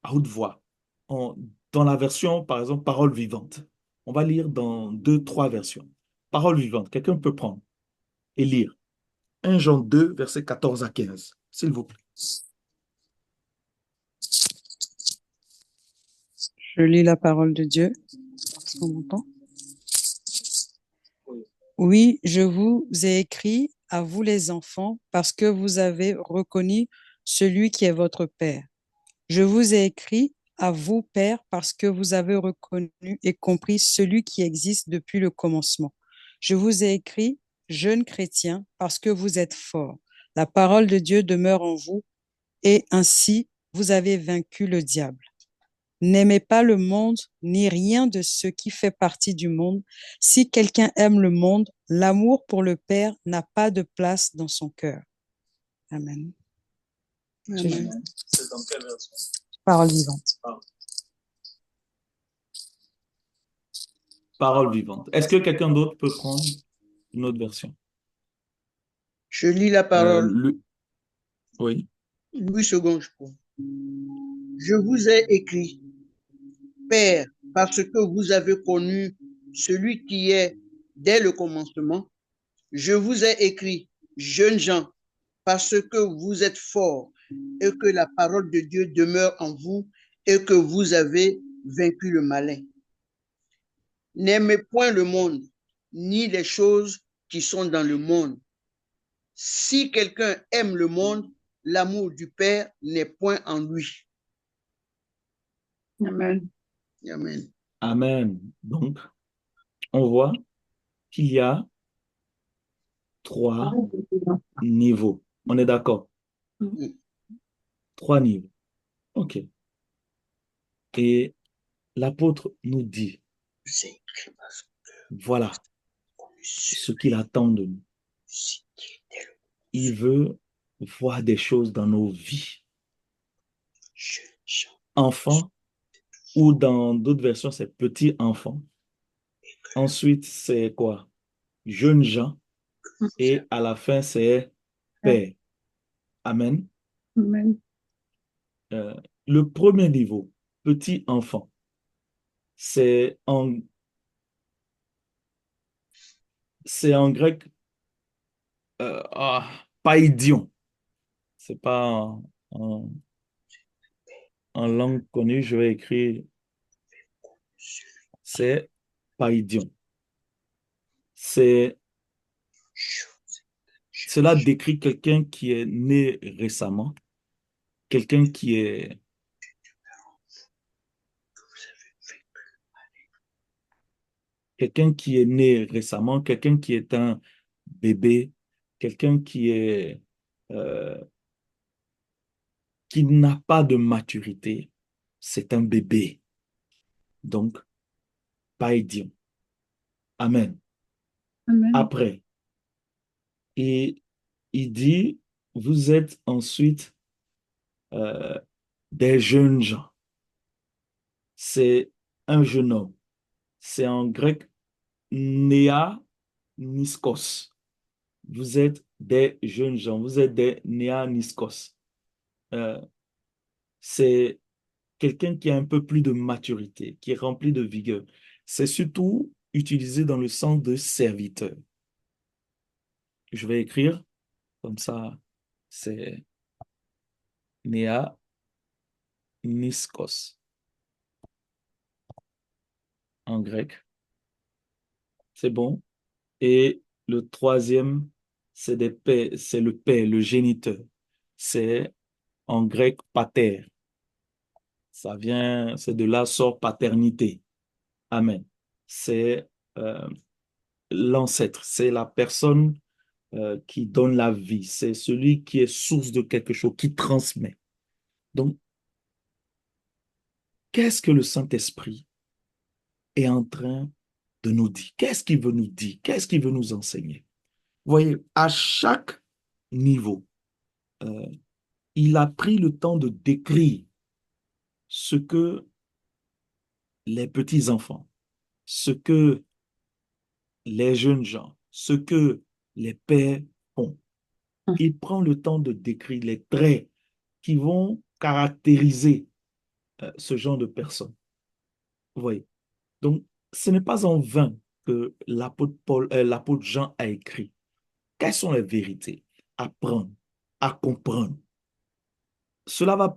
à haute voix dans la version, par exemple, parole vivante? On va lire dans 2, 3 versions. Parole vivante, quelqu'un peut prendre et lire. 1 Jean 2, versets 14 à 15, s'il vous plaît. Je lis la parole de Dieu. Est-ce qu'on m'entend? Oui, je vous ai écrit à vous les enfants parce que vous avez reconnu celui qui est votre Père. Je vous ai écrit à vous, Père, parce que vous avez reconnu et compris celui qui existe depuis le commencement. Je vous ai écrit, jeunes chrétiens, parce que vous êtes forts. La parole de Dieu demeure en vous et ainsi vous avez vaincu le diable. N'aimez pas le monde, ni rien de ce qui fait partie du monde. Si quelqu'un aime le monde, l'amour pour le Père n'a pas de place dans son cœur. Amen. Amen. C'est dans quelle version? Parole vivante. Parole vivante. Est-ce que quelqu'un d'autre peut prendre une autre version? Je lis la parole. Oui. Louis II, je crois. Je vous ai écrit, Père, parce que vous avez connu celui qui est dès le commencement. Je vous ai écrit, jeunes gens, parce que vous êtes forts et que la parole de Dieu demeure en vous et que vous avez vaincu le malin. N'aimez point le monde, ni les choses qui sont dans le monde. Si quelqu'un aime le monde, l'amour du Père n'est point en lui. Amen. Amen. Amen. Donc, on voit qu'il y a 3 niveaux. On est d'accord? 3 niveaux. OK. Et l'apôtre nous dit, voilà ce qu'il attend de nous. Il veut voir des choses dans nos vies. Enfants, ou dans d'autres versions, c'est petits enfants. Ensuite, c'est quoi? Jeunes gens. Et à la fin, c'est père. Amen. Amen. Euh, le premier niveau, petit enfant, c'est en, c'est en grec païdion. C'est pas en, en langue connue, je vais écrire, c'est païdion. C'est, cela décrit quelqu'un qui est né récemment, quelqu'un qui est, quelqu'un qui est né récemment, quelqu'un qui est un bébé, quelqu'un euh, qui n'a pas de maturité. C'est un bébé. Donc, païdion. Amen. Amen. Après, et il dit, vous êtes ensuite euh, des jeunes gens. C'est un jeune homme. C'est en grec néa niskos. Vous êtes des jeunes gens. Vous êtes des néa niskos. Euh, c'est quelqu'un qui a un peu plus de maturité, qui est rempli de vigueur. C'est surtout utilisé dans le sens de serviteur. Je vais écrire comme ça. C'est néa niskos en grec. C'est bon. Et le troisième, c'est le père, le géniteur. C'est en grec pater. Ça vient, c'est de là sort paternité. Amen. C'est euh, l'ancêtre, c'est la personne qui donne la vie, c'est celui qui est source de quelque chose, qui transmet. Donc, qu'est-ce que le Saint-Esprit est en train de nous dire? Qu'est-ce qu'il veut nous dire? Qu'est-ce qu'il veut nous enseigner? Vous voyez, à chaque niveau, euh, il a pris le temps de décrire ce que les petits-enfants, ce que les jeunes gens, ce que les pères font. Il prend le temps de décrire les traits qui vont caractériser ce genre de personnes. Vous voyez? Donc, ce n'est pas en vain que l'apôtre Jean a écrit. Quelles sont les vérités? Apprendre, à comprendre. Cela va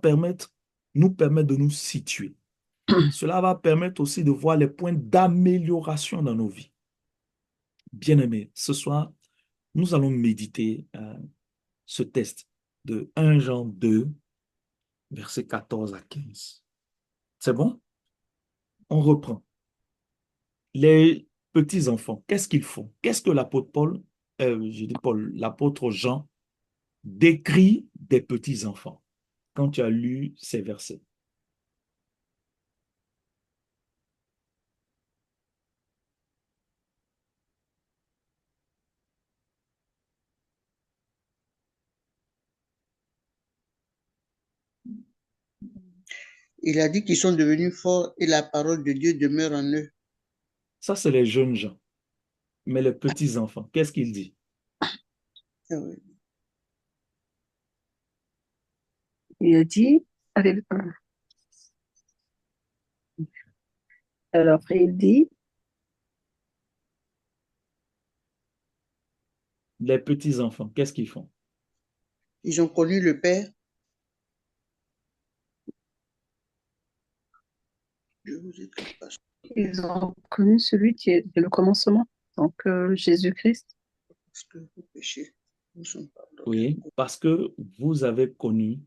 nous permettre de nous situer. Cela va permettre aussi de voir les points d'amélioration dans nos vies. Bien-aimés, ce soir, nous allons méditer ce test de 1 Jean 2, versets 14 à 15. C'est bon? On reprend. Les petits-enfants, qu'est-ce qu'ils font? Qu'est-ce que l'apôtre Paul, je dis Paul, l'apôtre Jean décrit des petits-enfants quand tu as lu ces versets? Il a dit qu'ils sont devenus forts et la parole de Dieu demeure en eux. Ça, c'est les jeunes gens. Mais les petits-enfants, qu'est-ce qu'il dit? Ah oui. Il a dit, alors il dit, Les petits-enfants, qu'est-ce qu'ils font? Ils ont connu le Père. Je vous écris pas ils ont connu celui qui est le commencement, donc Jésus-Christ. parce que vos péchés vous sont pardonnés. Oui, parce que vous avez connu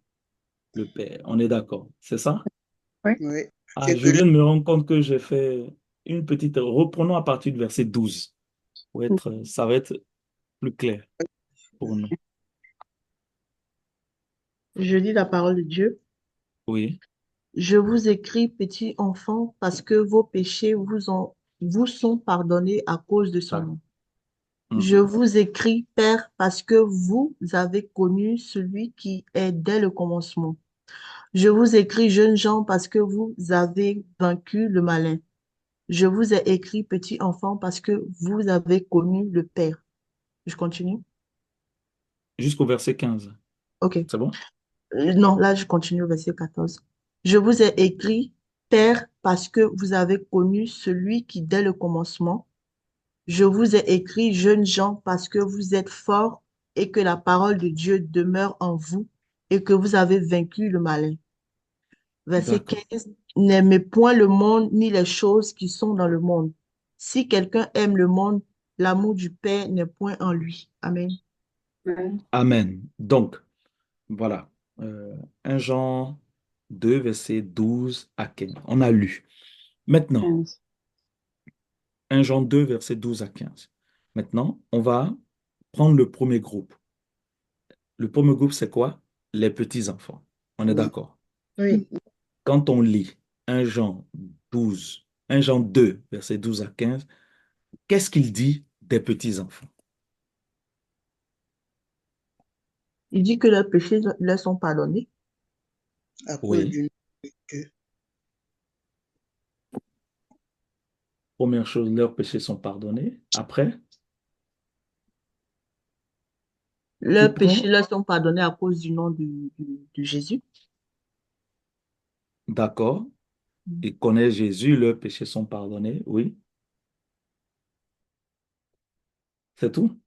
le Père. On est d'accord, c'est ça? Oui. Ah, je viens de me rendre compte que j'ai fait une petite... Reprenons à partir du verset 12. Ça va être plus clair pour nous. Je lis la parole de Dieu. Oui, Je vous écris, petits enfants, parce que vos péchés vous sont pardonnés à cause de son nom. Je vous écris, Père, parce que vous avez connu celui qui est dès le commencement. Je vous écris, jeunes gens, parce que vous avez vaincu le malin. Je vous ai écrit, petits enfants, parce que vous avez connu le Père. Je continue? jusqu'au verset 15. OK. C'est bon? Non, là, je continue au verset 14. Je vous ai écrit, Père, parce que vous avez connu celui qui, dès le commencement, je vous ai écrit, jeunes gens, parce que vous êtes forts et que la parole de Dieu demeure en vous et que vous avez vaincu le malin. Verset D'accord. 15. N'aimez point le monde ni les choses qui sont dans le monde. Si quelqu'un aime le monde, l'amour du Père n'est point en lui. Amen. Amen. Donc, voilà. 1 Jean 2, verset 12 à 15. On a lu. Maintenant, 15. 1 Jean 2, verset 12 à 15. Maintenant, on va prendre le premier groupe. Le premier groupe, c'est quoi? Les petits-enfants. On est Oui. d'accord. Oui. Quand on lit 1 Jean 12, 1 Jean 2, verset 12 à 15, qu'est-ce qu'il dit des petits-enfants? Il dit que leurs péchés leur sont pardonnés. À cause Oui. du nom de Dieu. Première chose, leurs péchés sont pardonnés. Après, tu Leurs péchés prends, leur sont pardonnés à cause du nom de Jésus. d'accord, ils connaissent Jésus, leurs péchés sont pardonnés. Oui, c'est tout.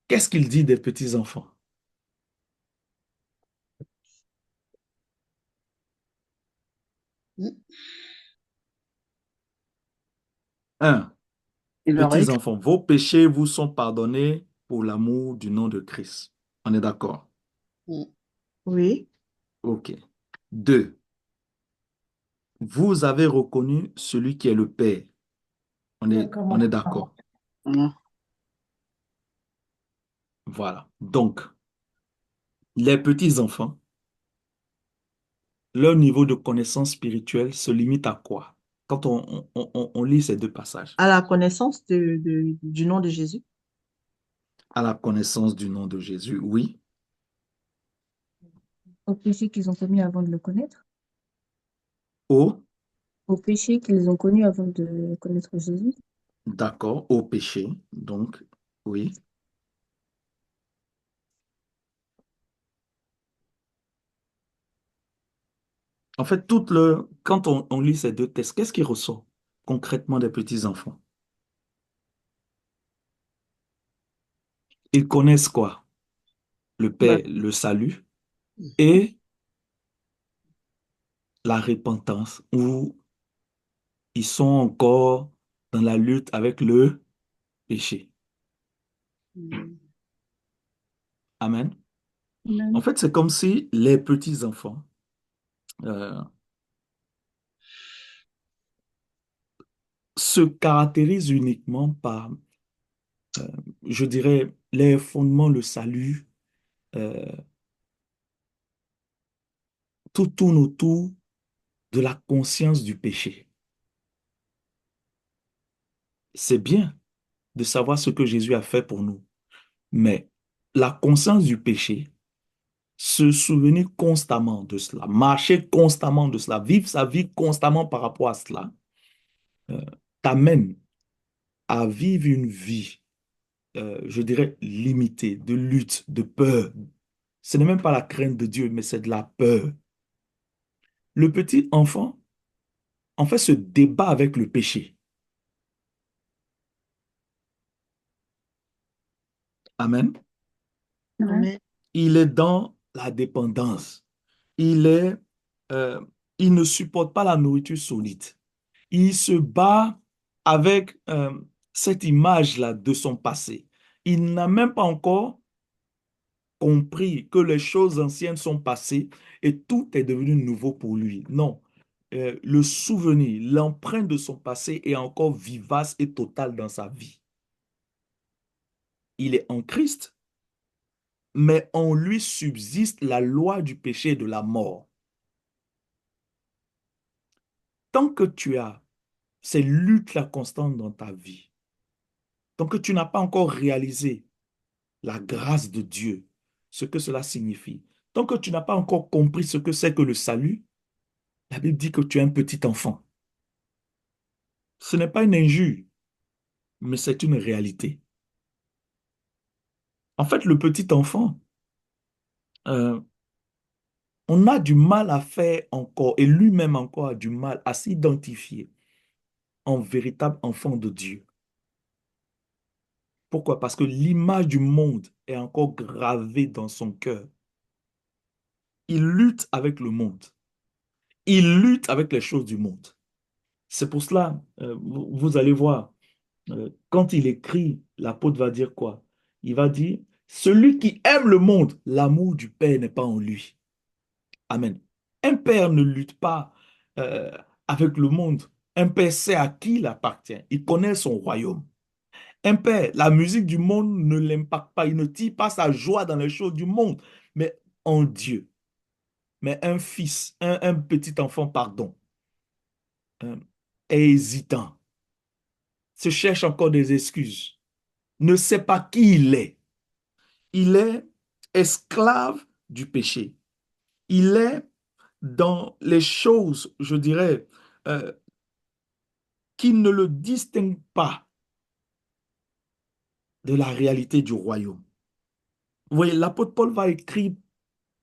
Qu'est-ce qu'il dit des petits-enfants? Mm. Un, Il leur a écrit. petits-enfants, vos péchés vous sont pardonnés pour l'amour du nom de Christ. On est d'accord? Mm. Oui. OK. Deux, vous avez reconnu celui qui est le Père. On est d'accord. Voilà. Voilà. Donc, les petits-enfants, leur niveau de connaissance spirituelle se limite à quoi? Quand on lit ces deux passages, À la connaissance du nom de Jésus. à la connaissance du nom de Jésus, oui. Au péché qu'ils ont commis avant de le connaître, Au, au péché qu'ils ont connu avant de connaître Jésus. d'accord, au péché, donc, oui. En fait, quand on lit ces deux textes, qu'est-ce qui ressort concrètement des petits-enfants? Ils connaissent quoi? Le Bah, Père, le salut et la repentance, où ils sont encore dans la lutte avec le péché. Mm. Amen. En Amen. fait, c'est comme si les petits-enfants euh, se caractérisent uniquement par, euh, je dirais, les fondements, le salut, euh, tout tourne autour de la conscience du péché. C'est bien de savoir ce que Jésus a fait pour nous, mais la conscience du péché, se souvenir constamment de cela, marcher constamment de cela, vivre sa vie constamment par rapport à cela, euh, t'amène à vivre une vie, je dirais, limitée, de lutte, de peur. Ce n'est même pas la crainte de Dieu, mais c'est de la peur. Le petit enfant, en fait, se débat avec le péché. Amen. Ouais. amen. Il est dans la dépendance. Il est, euh, il ne supporte pas la nourriture solide. Il se bat avec cette image-là de son passé. Il n'a même pas encore compris que les choses anciennes sont passées et tout est devenu nouveau pour lui. Non. Le souvenir, l'empreinte de son passé est encore vivace et totale dans sa vie. Il est en Christ, mais en lui subsiste la loi du péché et de la mort. Tant que tu as ces luttes-là constantes dans ta vie, tant que tu n'as pas encore réalisé la grâce de Dieu, ce que cela signifie, tant que tu n'as pas encore compris ce que c'est que le salut, la Bible dit que tu es un petit enfant. Ce n'est pas une injure, mais c'est une réalité. En fait, le petit enfant, euh, on a du mal à faire encore, et lui-même encore a du mal à s'identifier en véritable enfant de Dieu. Pourquoi? Parce que l'image du monde est encore gravée dans son cœur. Il lutte avec le monde. Il lutte avec les choses du monde. C'est pour cela, vous allez voir, quand il écrit, l'apôtre va dire quoi? Il va dire, celui qui aime le monde, l'amour du Père n'est pas en lui. Amen. Un père ne lutte pas euh, avec le monde. Un père sait à qui il appartient. Il connaît son royaume. Un père, la musique du monde ne l'impacte pas. Il ne tire pas sa joie dans les choses du monde, mais en Dieu. Mais un fils, un petit enfant, pardon, euh, est hésitant, se cherche encore des excuses, ne sait pas qui il est. Il est esclave du péché. Il est dans les choses, je dirais, euh, qui ne le distinguent pas de la réalité du royaume. Vous voyez, l'apôtre Paul va écrire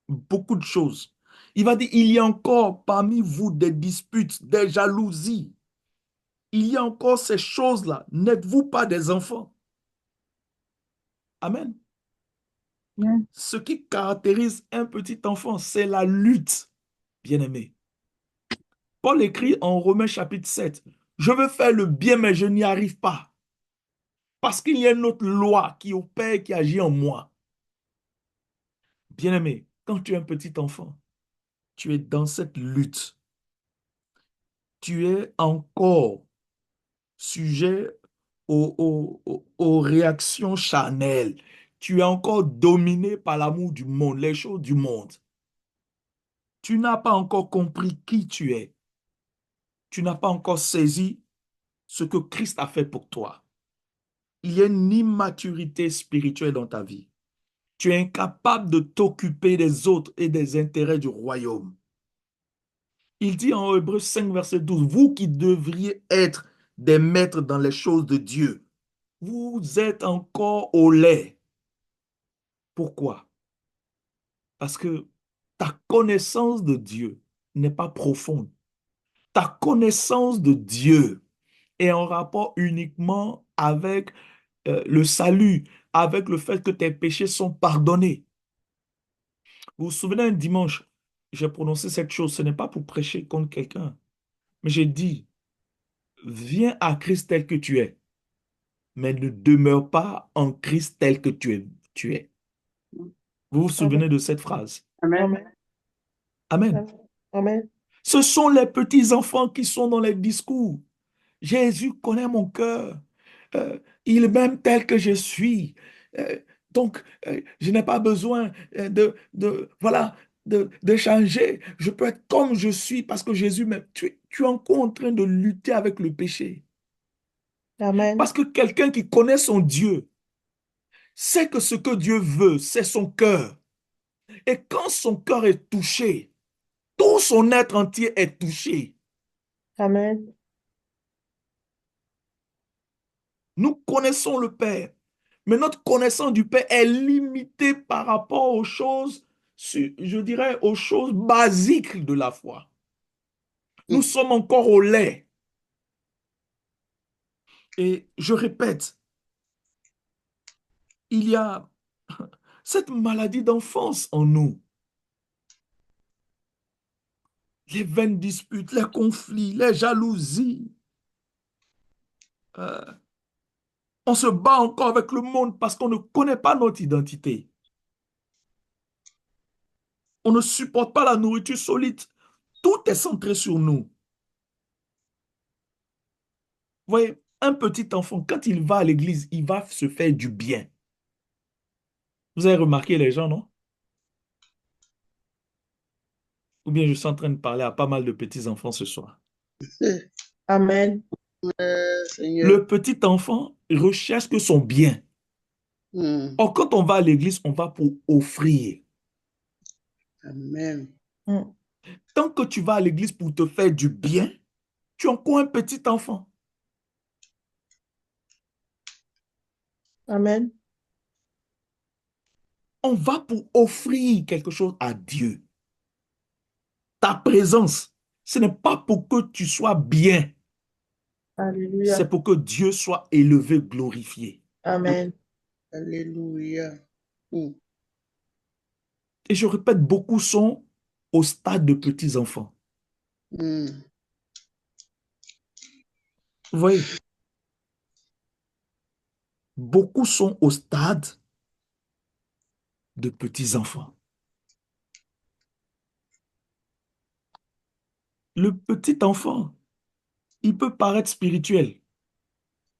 beaucoup de choses. Il va dire, il y a encore parmi vous des disputes, des jalousies. Il y a encore ces choses-là. N'êtes-vous pas des enfants? Amen. Amen. Ce qui caractérise un petit enfant, c'est la lutte, bien-aimé. Paul écrit en Romains chapitre 7, je veux faire le bien, mais je n'y arrive pas. Parce qu'il y a une autre loi qui opère, qui agit en moi. Bien-aimé, quand tu es un petit enfant, tu es dans cette lutte. Tu es encore sujet aux réactions charnelles. Tu es encore dominé par l'amour du monde, les choses du monde. Tu n'as pas encore compris qui tu es. Tu n'as pas encore saisi ce que Christ a fait pour toi. Il y a une immaturité spirituelle dans ta vie. Tu es incapable de t'occuper des autres et des intérêts du royaume. Il dit en Hébreux 5, verset 12, vous qui devriez être des maîtres dans les choses de Dieu, vous êtes encore au lait. Pourquoi? Parce que ta connaissance de Dieu n'est pas profonde. Ta connaissance de Dieu est en rapport uniquement avec le salut, avec le fait que tes péchés sont pardonnés. Vous vous souvenez, un dimanche, j'ai prononcé cette chose, ce n'est pas pour prêcher contre quelqu'un, mais j'ai dit, viens à Christ tel que tu es, mais ne demeure pas en Christ tel que tu es. Vous vous souvenez de cette phrase? Amen. Amen. Amen. Ce sont les petits-enfants qui sont dans les discours. Jésus connaît mon cœur. Il m'aime tel que je suis. Euh, donc, je n'ai pas besoin voilà, de changer. Je peux être comme je suis parce que Jésus m'aime. Tu es encore en train de lutter avec le péché. Amen. Parce que quelqu'un qui connaît son Dieu sait que ce que Dieu veut, c'est son cœur. Et quand son cœur est touché, tout son être entier est touché. Amen. Nous connaissons le Père, mais notre connaissance du Père est limitée par rapport aux choses, je dirais, aux choses basiques de la foi. Nous sommes encore au lait. Et je répète, il y a cette maladie d'enfance en nous. Les vaines disputes, les conflits, les jalousies. On se bat encore avec le monde parce qu'on ne connaît pas notre identité. On ne supporte pas la nourriture solide. Tout est centré sur nous. Vous voyez, un petit enfant, quand il va à l'église, il va se faire du bien. Vous avez remarqué les gens, non? Ou bien je suis en train de parler à pas mal de petits enfants ce soir. Amen. Seigneur. Le petit enfant recherche que son bien. Mm. Or, quand on va à l'église, on va pour offrir. Amen. Tant que tu vas à l'église pour te faire du bien, tu es encore un petit enfant. Amen. On va pour offrir quelque chose à Dieu. Ta présence, ce n'est pas pour que tu sois bien, Alléluia. c'est pour que Dieu soit élevé, glorifié. Amen. Alléluia. Et je répète, beaucoup sont au stade de petits enfants. Mm. Vous voyez, beaucoup sont au stade de petits enfants. Le petit enfant, il peut paraître spirituel.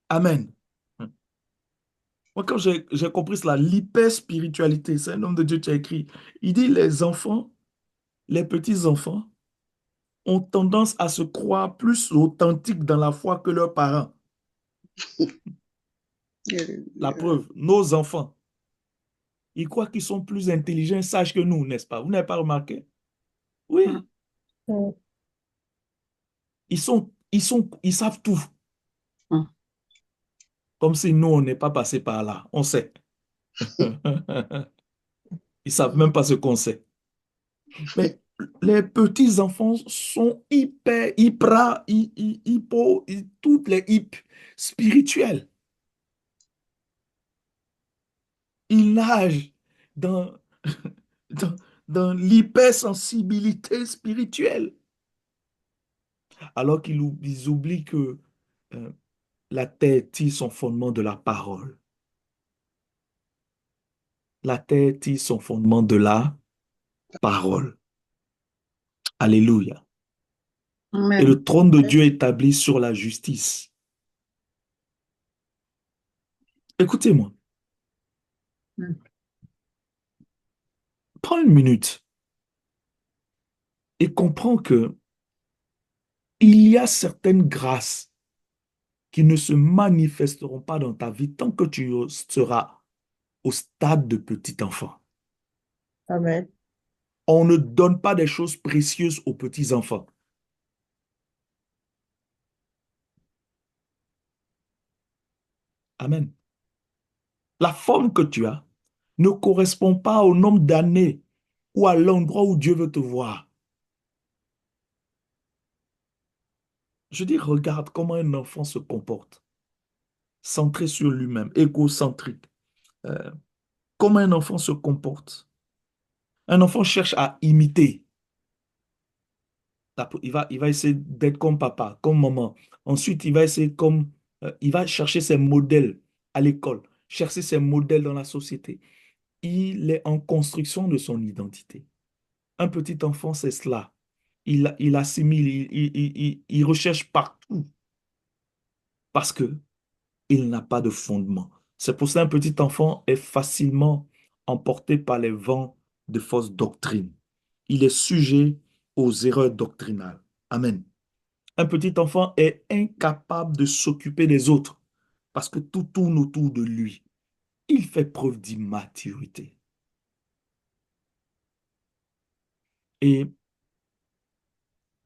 Amen. Moi, quand j'ai compris cela, l'hyper-spiritualité, c'est un homme de Dieu qui a écrit. Il dit, les enfants, les petits enfants, ont tendance à se croire plus authentiques dans la foi que leurs parents. La preuve, nos enfants, ils croient qu'ils sont plus intelligents et sages que nous, n'est-ce pas? Vous n'avez pas remarqué? Oui, Mm. ils savent tout. Mm. Comme si nous, on n'est pas passé par là. On sait. Ils savent même pas ce qu'on sait. Mais les petits enfants sont toutes les hyp spirituels. Ils nagent dans, dans, dans l'hypersensibilité spirituelle. Alors qu'ils oublient que euh, la terre tire son fondement de la parole. La terre tire son fondement de la parole. Alléluia. Et Amen. le trône de Dieu est établi sur la justice. Écoutez-moi, Mm. prends une minute et comprends que il y a certaines grâces qui ne se manifesteront pas dans ta vie tant que tu seras au stade de petit enfant. Amen. On ne donne pas des choses précieuses aux petits enfants. Amen. La forme que tu as ne correspond pas au nombre d'années ou à l'endroit où Dieu veut te voir. Je dis, regarde comment un enfant se comporte, centré sur lui-même, égocentrique. Euh, comment un enfant se comporte. Un enfant cherche à imiter. Il va essayer d'être comme papa, comme maman. Ensuite, il va chercher ses modèles à l'école, chercher ses modèles dans la société. Il est en construction de son identité. Un petit enfant, c'est cela. Il assimile, il recherche partout parce que il n'a pas de fondement. C'est pour ça qu'un petit enfant est facilement emporté par les vents de fausses doctrines. Il est sujet aux erreurs doctrinales. Amen. Un petit enfant est incapable de s'occuper des autres parce que tout tourne autour de lui. Il fait preuve d'immaturité. Et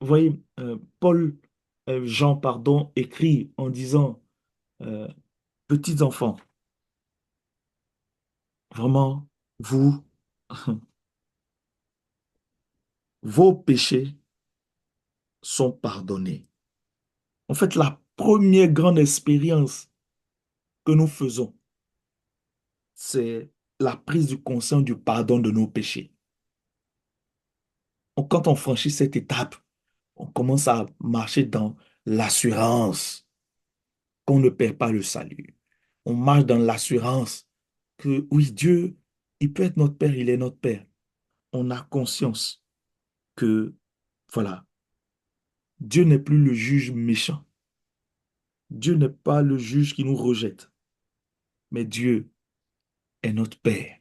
vous voyez, Jean, pardon, écrit en disant, euh, petits enfants, vraiment, vous, vos péchés sont pardonnés. En fait, la première grande expérience que nous faisons, c'est la prise de conscience du pardon de nos péchés. Donc, quand on franchit cette étape, on commence à marcher dans l'assurance qu'on ne perd pas le salut. On marche dans l'assurance que oui, Dieu, il peut être notre Père, il est notre Père. On a conscience que, voilà, Dieu n'est plus le juge méchant. Dieu n'est pas le juge qui nous rejette, mais Dieu est notre Père.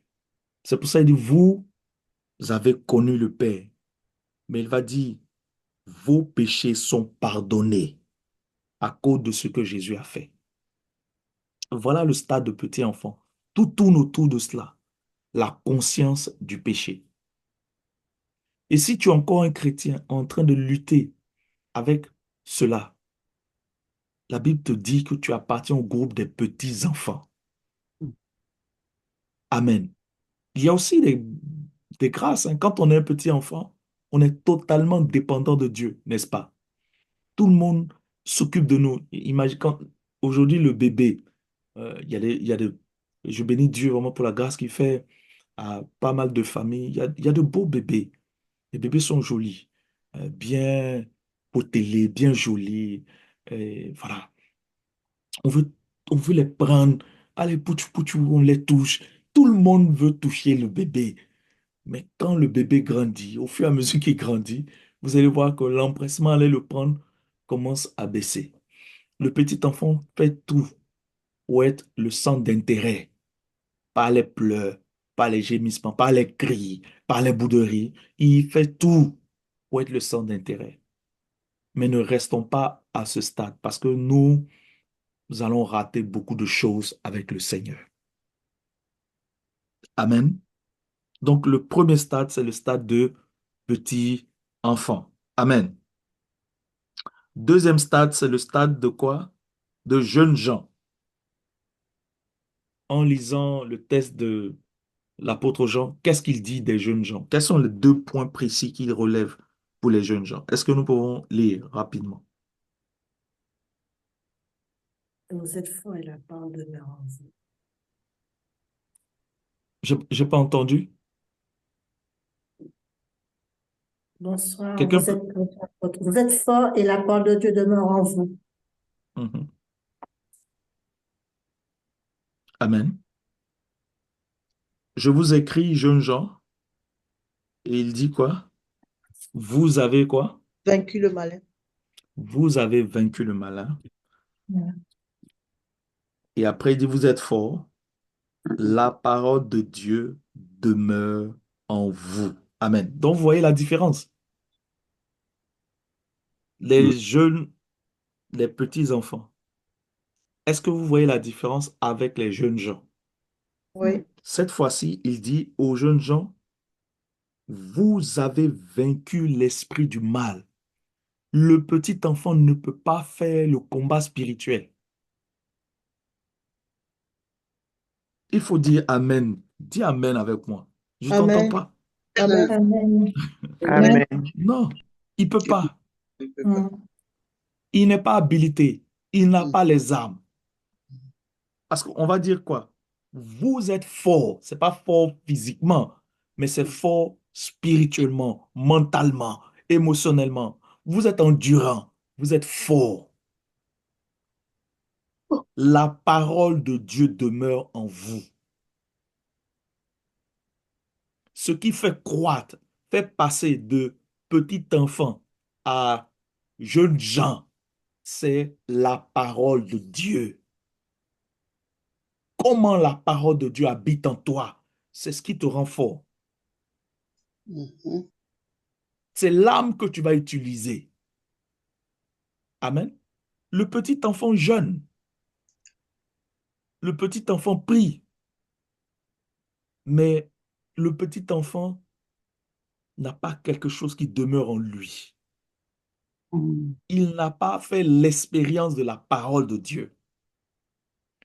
C'est pour ça qu'il dit, vous avez connu le Père, mais il va dire, vos péchés sont pardonnés à cause de ce que Jésus a fait. Voilà le stade de petit enfant. Tout tourne autour de cela, la conscience du péché. Et si tu es encore un chrétien en train de lutter avec cela, la Bible te dit que tu appartiens au groupe des petits enfants. Amen. Il y a aussi des grâces, hein. Quand on est un petit enfant, on est totalement dépendant de Dieu, n'est-ce pas? Tout le monde s'occupe de nous. Imagine quand aujourd'hui le bébé, il y a je bénis Dieu vraiment pour la grâce qu'il fait à pas mal de familles. Il y a de beaux bébés. Les bébés sont jolis, bien potelés, bien jolis. Et voilà. On veut, on veut les prendre. Allez, pouchou, pouchou, on les touche. Tout le monde veut toucher le bébé. Mais quand le bébé grandit, au fur et à mesure qu'il grandit, vous allez voir que l'empressement à aller le prendre commence à baisser. Le petit enfant fait tout pour être le centre d'intérêt, par les pleurs, par les gémissements, par les cris, par les bouderies. Il fait tout pour être le centre d'intérêt. Mais ne restons pas à ce stade parce que nous allons rater beaucoup de choses avec le Seigneur. Amen. Donc, le premier stade, c'est le stade de petit enfant. Amen. Deuxième stade, c'est le stade de quoi? De jeunes gens. En lisant le texte de l'apôtre Jean, qu'est-ce qu'il dit des jeunes gens? Quels sont les deux points précis qu'il relève pour les jeunes gens? Est-ce que nous pouvons lire rapidement? Cette fois, il parle de leur enfant. Je n'ai pas entendu. Bonsoir, Quelqu'un peut... vous êtes fort et la parole de Dieu demeure en vous. Mhm. Amen. Je vous écris, jeunes gens, et il dit quoi? Vous avez quoi? Vaincu le malin. Vous avez vaincu le malin. Ouais. Et après, il dit, vous êtes forts. La parole de Dieu demeure en vous. Amen. Donc, vous voyez la différence. Les jeunes, les petits enfants. Est-ce que vous voyez la différence avec les jeunes gens? Oui. Cette fois-ci, il dit aux jeunes gens, vous avez vaincu l'esprit du mal. Le petit enfant ne peut pas faire le combat spirituel. Il faut dire Amen. Dis Amen avec moi. Je ne t'entends Amen. pas. Amen. Amen. Amen. Non, il ne peut pas. Il peut pas. Il n'est pas habilité. Il n'a pas les armes. Parce qu'on va dire quoi? Vous êtes fort. Ce n'est pas fort physiquement, mais c'est fort spirituellement, mentalement, émotionnellement. Vous êtes endurant. Vous êtes fort. La parole de Dieu demeure en vous. Ce qui fait croître, fait passer de petit enfant à jeunes gens, c'est la parole de Dieu. Comment la parole de Dieu habite en toi, c'est ce qui te rend fort. Mhm. C'est l'âme que tu vas utiliser. Amen. Le petit enfant jeûne. Le petit enfant prie. Mais le petit enfant n'a pas quelque chose qui demeure en lui. Il n'a pas fait l'expérience de la parole de Dieu.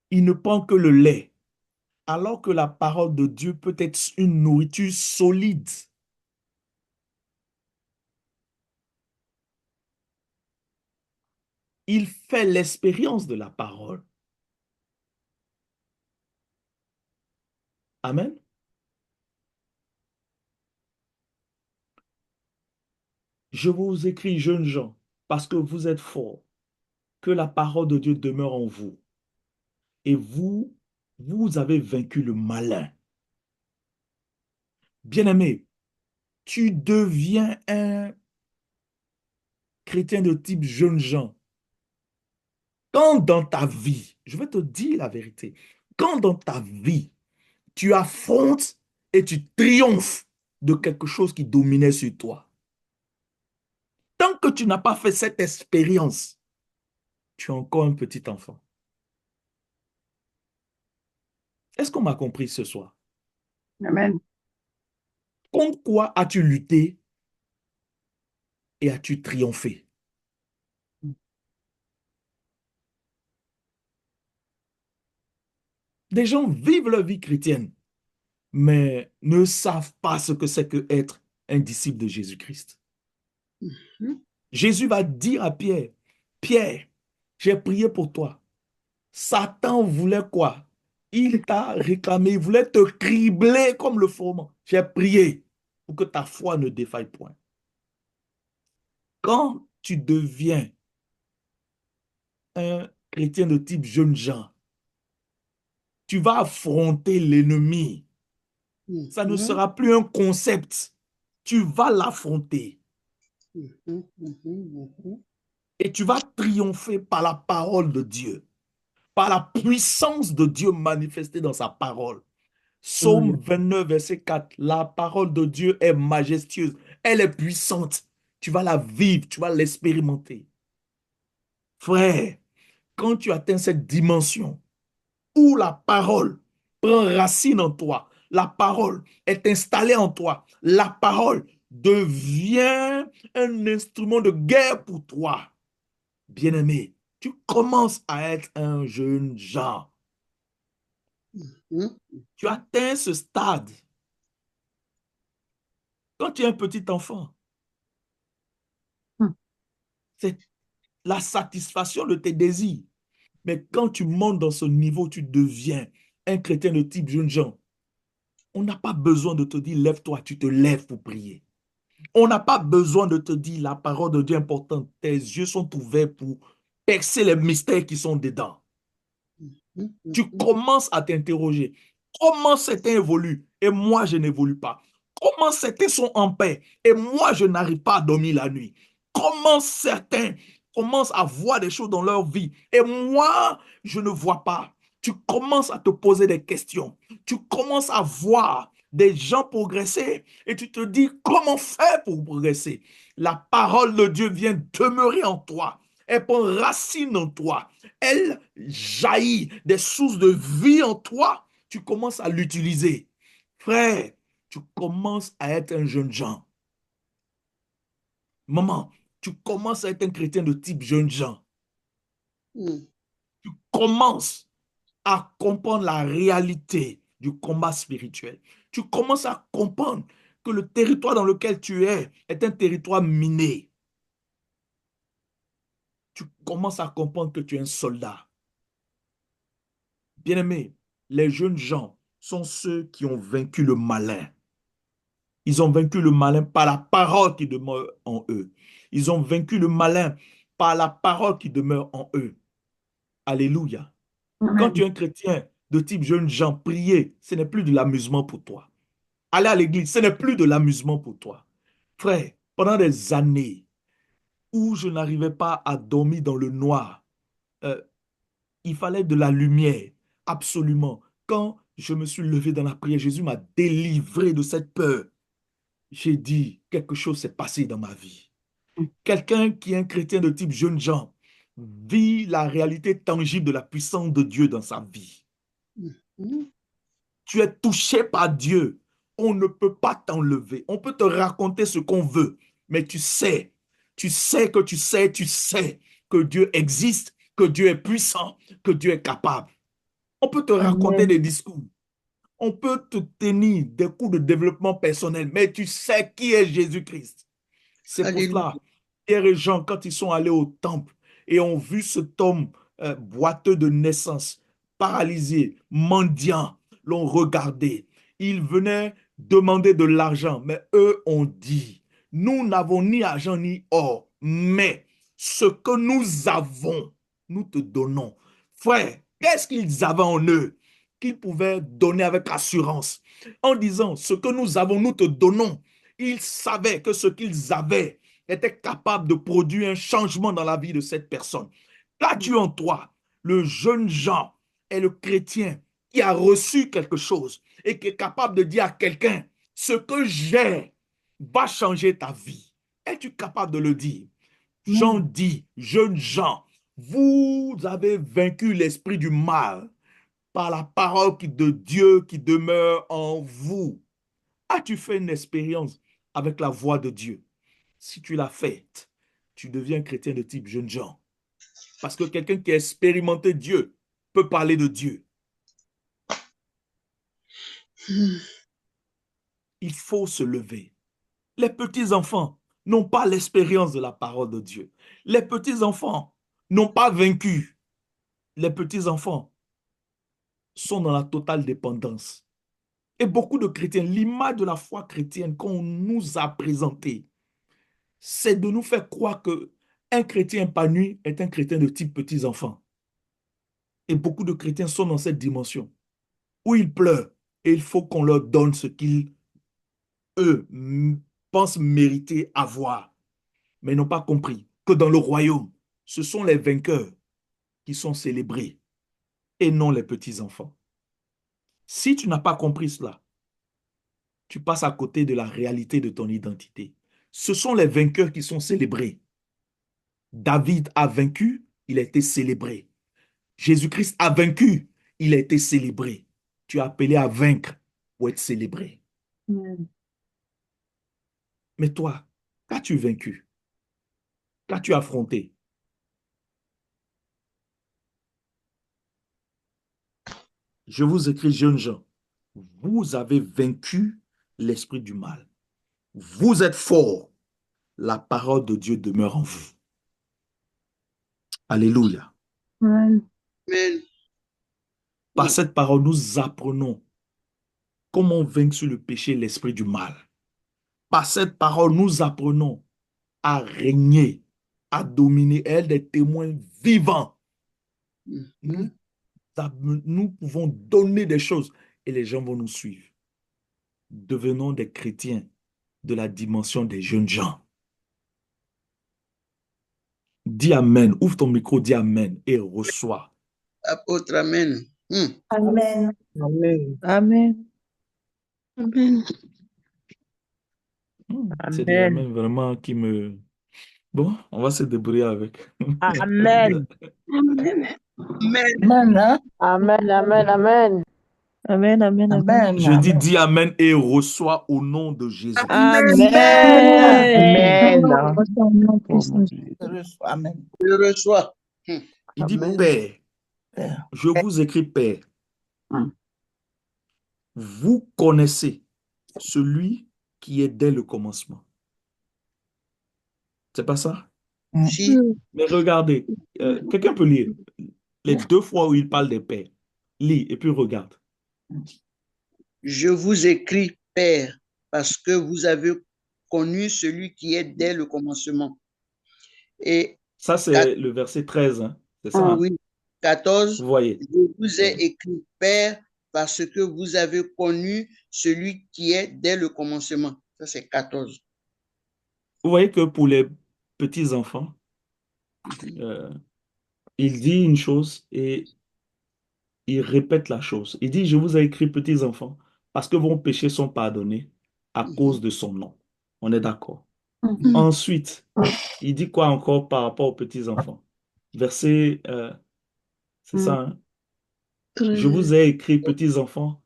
Il ne prend que le lait, alors que la parole de Dieu peut être une nourriture solide. Il fait l'expérience de la parole. Amen. Je vous écris, jeunes gens, parce que vous êtes forts, que la parole de Dieu demeure en vous. Et vous avez vaincu le malin. Bien-aimé, tu deviens un chrétien de type jeune gens. Quand dans ta vie, je vais te dire la vérité, quand dans ta vie, tu affrontes et tu triomphes de quelque chose qui dominait sur toi, tant que tu n'as pas fait cette expérience, tu es encore un petit enfant. Est-ce qu'on m'a compris ce soir? Amen. Contre quoi as-tu lutté et as-tu triomphé? Des gens vivent leur vie chrétienne, mais ne savent pas ce que c'est que être un disciple de Jésus-Christ. Jésus va dire à Pierre, Pierre, j'ai prié pour toi. Satan voulait quoi? Il t'a réclamé, il voulait te cribler comme le froment. J'ai prié pour que ta foi ne défaille point. Quand tu deviens un chrétien de type jeune Jean, tu vas affronter l'ennemi. Ça ne sera plus un concept. Tu vas l'affronter. Et tu vas triompher par la parole de Dieu, par la puissance de Dieu manifestée dans sa parole. Psaume 29, verset 4. La parole de Dieu est majestueuse. Elle est puissante. Tu vas la vivre, tu vas l'expérimenter. Frère, quand tu atteins cette dimension où la parole prend racine en toi, la parole est installée en toi, la parole devient un instrument de guerre pour toi. Bien-aimé, tu commences à être un jeune Jean. Tu atteins ce stade. Quand tu es un petit enfant, c'est la satisfaction de tes désirs. Mais quand tu montes dans ce niveau, tu deviens un chrétien de type jeune Jean. On n'a pas besoin de te dire, lève-toi, tu te lèves pour prier. On n'a pas besoin de te dire, la parole de Dieu est importante. Tes yeux sont ouverts pour percer les mystères qui sont dedans. Tu commences à t'interroger. Comment certains évoluent et moi, je n'évolue pas? Comment certains sont en paix et moi, je n'arrive pas à dormir la nuit? Comment certains commencent à voir des choses dans leur vie et moi, je ne vois pas? Tu commences à te poser des questions. Tu commences à voir des gens progresser et tu te dis comment faire pour progresser. La parole de Dieu vient demeurer en toi. Elle prend racine en toi. Elle jaillit des sources de vie en toi. Tu commences à l'utiliser. Frère, tu commences à être un jeune Jean. Maman, tu commences à être un chrétien de type jeune Jean. Tu commences à comprendre la réalité du combat spirituel. Tu commences à comprendre que le territoire dans lequel tu es est un territoire miné. Tu commences à comprendre que tu es un soldat. Bien-aimé, les jeunes gens sont ceux qui ont vaincu le malin. Ils ont vaincu le malin par la parole qui demeure en eux. Ils ont vaincu le malin par la parole qui demeure en eux. Alléluia. Quand tu es un chrétien de type jeune Jean, prier, ce n'est plus de l'amusement pour toi. Aller à l'église, ce n'est plus de l'amusement pour toi. Frère, pendant des années où je n'arrivais pas à dormir dans le noir, euh, il fallait de la lumière, absolument. Quand je me suis levé dans la prière, Jésus m'a délivré de cette peur. J'ai dit, quelque chose s'est passé dans ma vie. Quelqu'un qui est un chrétien de type jeune Jean vit la réalité tangible de la puissance de Dieu dans sa vie. Tu es touché par Dieu. On ne peut pas t'enlever. On peut te raconter ce qu'on veut, mais tu sais que Dieu existe, que Dieu est puissant, que Dieu est capable. On peut te raconter des discours. On peut te tenir des cours de développement personnel, mais tu sais qui est Jésus-Christ. C'est pour cela, Pierre et Jean, quand ils sont allés au temple et ont vu cet homme boiteux de naissance, paralysé, mendiant, l'ont regardé. Ils venaient demander de l'argent, mais eux ont dit, nous n'avons ni argent ni or, mais ce que nous avons, nous te donnons. Frère, qu'est-ce qu'ils avaient en eux qu'ils pouvaient donner avec assurance? En disant, ce que nous avons, nous te donnons. Ils savaient que ce qu'ils avaient était capable de produire un changement dans la vie de cette personne. Qu'as-tu en toi? Le jeune Jean est le chrétien qui a reçu quelque chose et qui est capable de dire à quelqu'un, ce que j'ai va changer ta vie. Es-tu capable de le dire? Jean dit, jeune Jean, vous avez vaincu l'esprit du mal par la parole de Dieu qui demeure en vous. As-tu fait une expérience avec la voix de Dieu? Si tu l'as faite, tu deviens chrétien de type jeune Jean. Parce que quelqu'un qui a expérimenté Dieu peut parler de Dieu. il faut se lever. Les petits-enfants n'ont pas l'expérience de la parole de Dieu. Les petits-enfants n'ont pas vaincu. Les petits-enfants sont dans la totale dépendance. Et beaucoup de chrétiens, l'image de la foi chrétienne qu'on nous a présentée, c'est de nous faire croire que un chrétien épanoui est un chrétien de type petits-enfants. Et beaucoup de chrétiens sont dans cette dimension où ils pleurent et il faut qu'on leur donne ce qu'ils, eux, pensent mériter avoir. Mais ils n'ont pas compris que dans le royaume, ce sont les vainqueurs qui sont célébrés et non les petits-enfants. Si tu n'as pas compris cela, tu passes à côté de la réalité de ton identité. Ce sont les vainqueurs qui sont célébrés. David a vaincu, il a été célébré. Jésus-Christ a vaincu, il a été célébré. Tu es appelé à vaincre pour être célébré. Mais toi, qu'as-tu vaincu? Qu'as-tu affronté? Je vous écris, jeunes gens, vous avez vaincu l'esprit du mal. Vous êtes forts. La parole de Dieu demeure en vous. Alléluia. Amen. Amen. Par cette parole, nous apprenons comment vaincre sur le péché l'esprit du mal. Par cette parole, nous apprenons à régner, à dominer, à être des témoins vivants. Nous pouvons donner des choses et les gens vont nous suivre. Devenons des chrétiens de la dimension des jeunes gens. Dis Amen. Ouvre ton micro, dis Amen et reçois. Apôtre, Amen. Amen. Amen. Amen. Amen. C'est des Amen vraiment qui me... Bon, on va se débrouiller avec. Amen. Amen. Amen. Amen. Hein? Amen. Amen. Amen. Amen. Amen. Amen. Amen. Je dis Amen et reçois au nom de Jésus. Amen. Amen. Amen. Je reçois. Amen. Je reçois. Il dit, Amen. Père, Père. je vous écris, Père, Hum. vous connaissez celui qui est dès le commencement. C'est pas ça? Si Mais regardez, quelqu'un peut lire les deux fois où il parle des pères. Lis et puis regarde. je vous écris, Père, parce que vous avez connu celui qui est dès le commencement. Et Ça, c'est le verset 13. Hein? C'est ça? Hein? oui, 14, Vous voyez? je vous ai écrit, Père, parce que vous avez connu celui qui est dès le commencement. Ça, c'est 14. Vous voyez que pour les petits-enfants, il dit une chose et il répète la chose. Il dit, je vous ai écrit, petits-enfants, parce que vos péchés sont pardonnés à cause de son nom. On est d'accord. Ensuite, il dit quoi encore par rapport aux petits-enfants? Verset, c'est ça, hein? Je vous ai écrit, petits-enfants,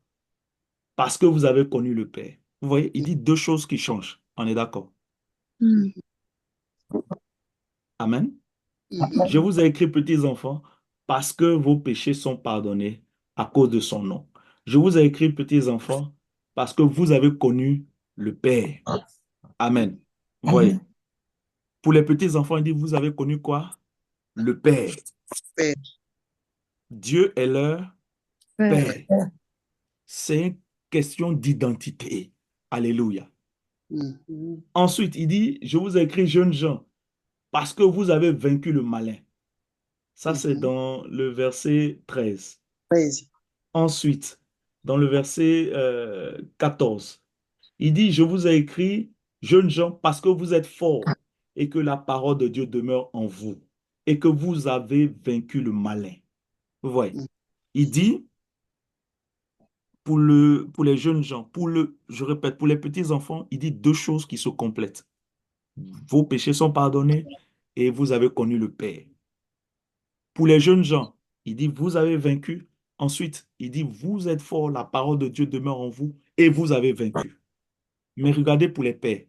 parce que vous avez connu le Père. Vous voyez, il dit deux choses qui changent. On est d'accord. Amen. Je vous ai écrit, petits-enfants, parce que vos péchés sont pardonnés à cause de son nom. Je vous ai écrit, petits-enfants, parce que vous avez connu le Père. Amen. Vous voyez. Pour les petits-enfants, il dit, vous avez connu quoi? Le Père. Père. Dieu est leur Père. Père. C'est une question d'identité. Alléluia. Ensuite, il dit, je vous ai écrit, jeunes gens, parce que vous avez vaincu le malin. Ça, c'est dans le verset 13. 13. Ensuite, dans le verset 14, il dit, je vous ai écrit, jeunes gens, parce que vous êtes forts et que la parole de Dieu demeure en vous et que vous avez vaincu le malin. Vous voyez, il dit, pour les jeunes gens, je répète, pour les petits enfants, il dit deux choses qui se complètent. Vos péchés sont pardonnés et vous avez connu le Père. Pour les jeunes gens, il dit, vous avez vaincu. Ensuite, il dit, vous êtes forts, la parole de Dieu demeure en vous et vous avez vaincu. Mais regardez pour les pères,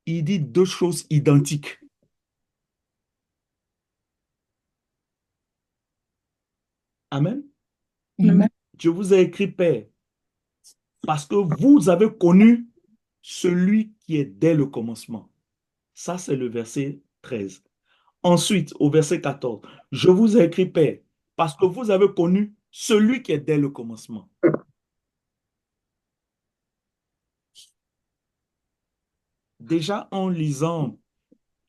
il dit deux choses identiques. Amen. Amen. Je vous ai écrit, Père, parce que vous avez connu celui qui est dès le commencement. Ça, c'est le verset 13. Ensuite, au verset 14, je vous ai écrit, Père, parce que vous avez connu celui qui est dès le commencement. Déjà, en lisant,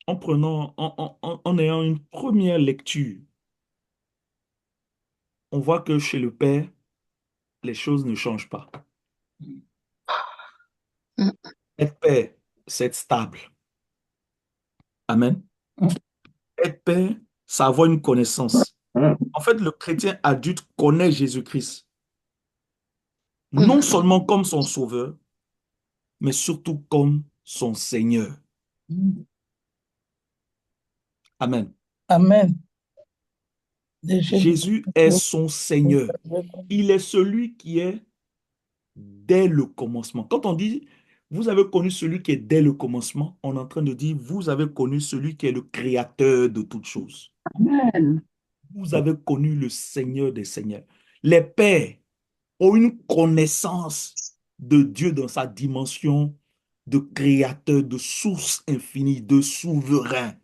en prenant, en ayant une première lecture, on voit que chez le Père, les choses ne changent pas. Être Père, c'est être stable. Amen. Être Père, c'est avoir une connaissance. En fait, le chrétien adulte connaît Jésus-Christ, non seulement comme son sauveur, mais surtout comme son Seigneur. Amen. Amen. Jésus est son Seigneur. Il est celui qui est dès le commencement. Quand on dit, vous avez connu celui qui est dès le commencement, on est en train de dire, vous avez connu celui qui est le créateur de toutes choses. Amen. Vous avez connu le Seigneur des Seigneurs. Les pères ont une connaissance de Dieu dans sa dimension de créateur, de source infinie, de souverain.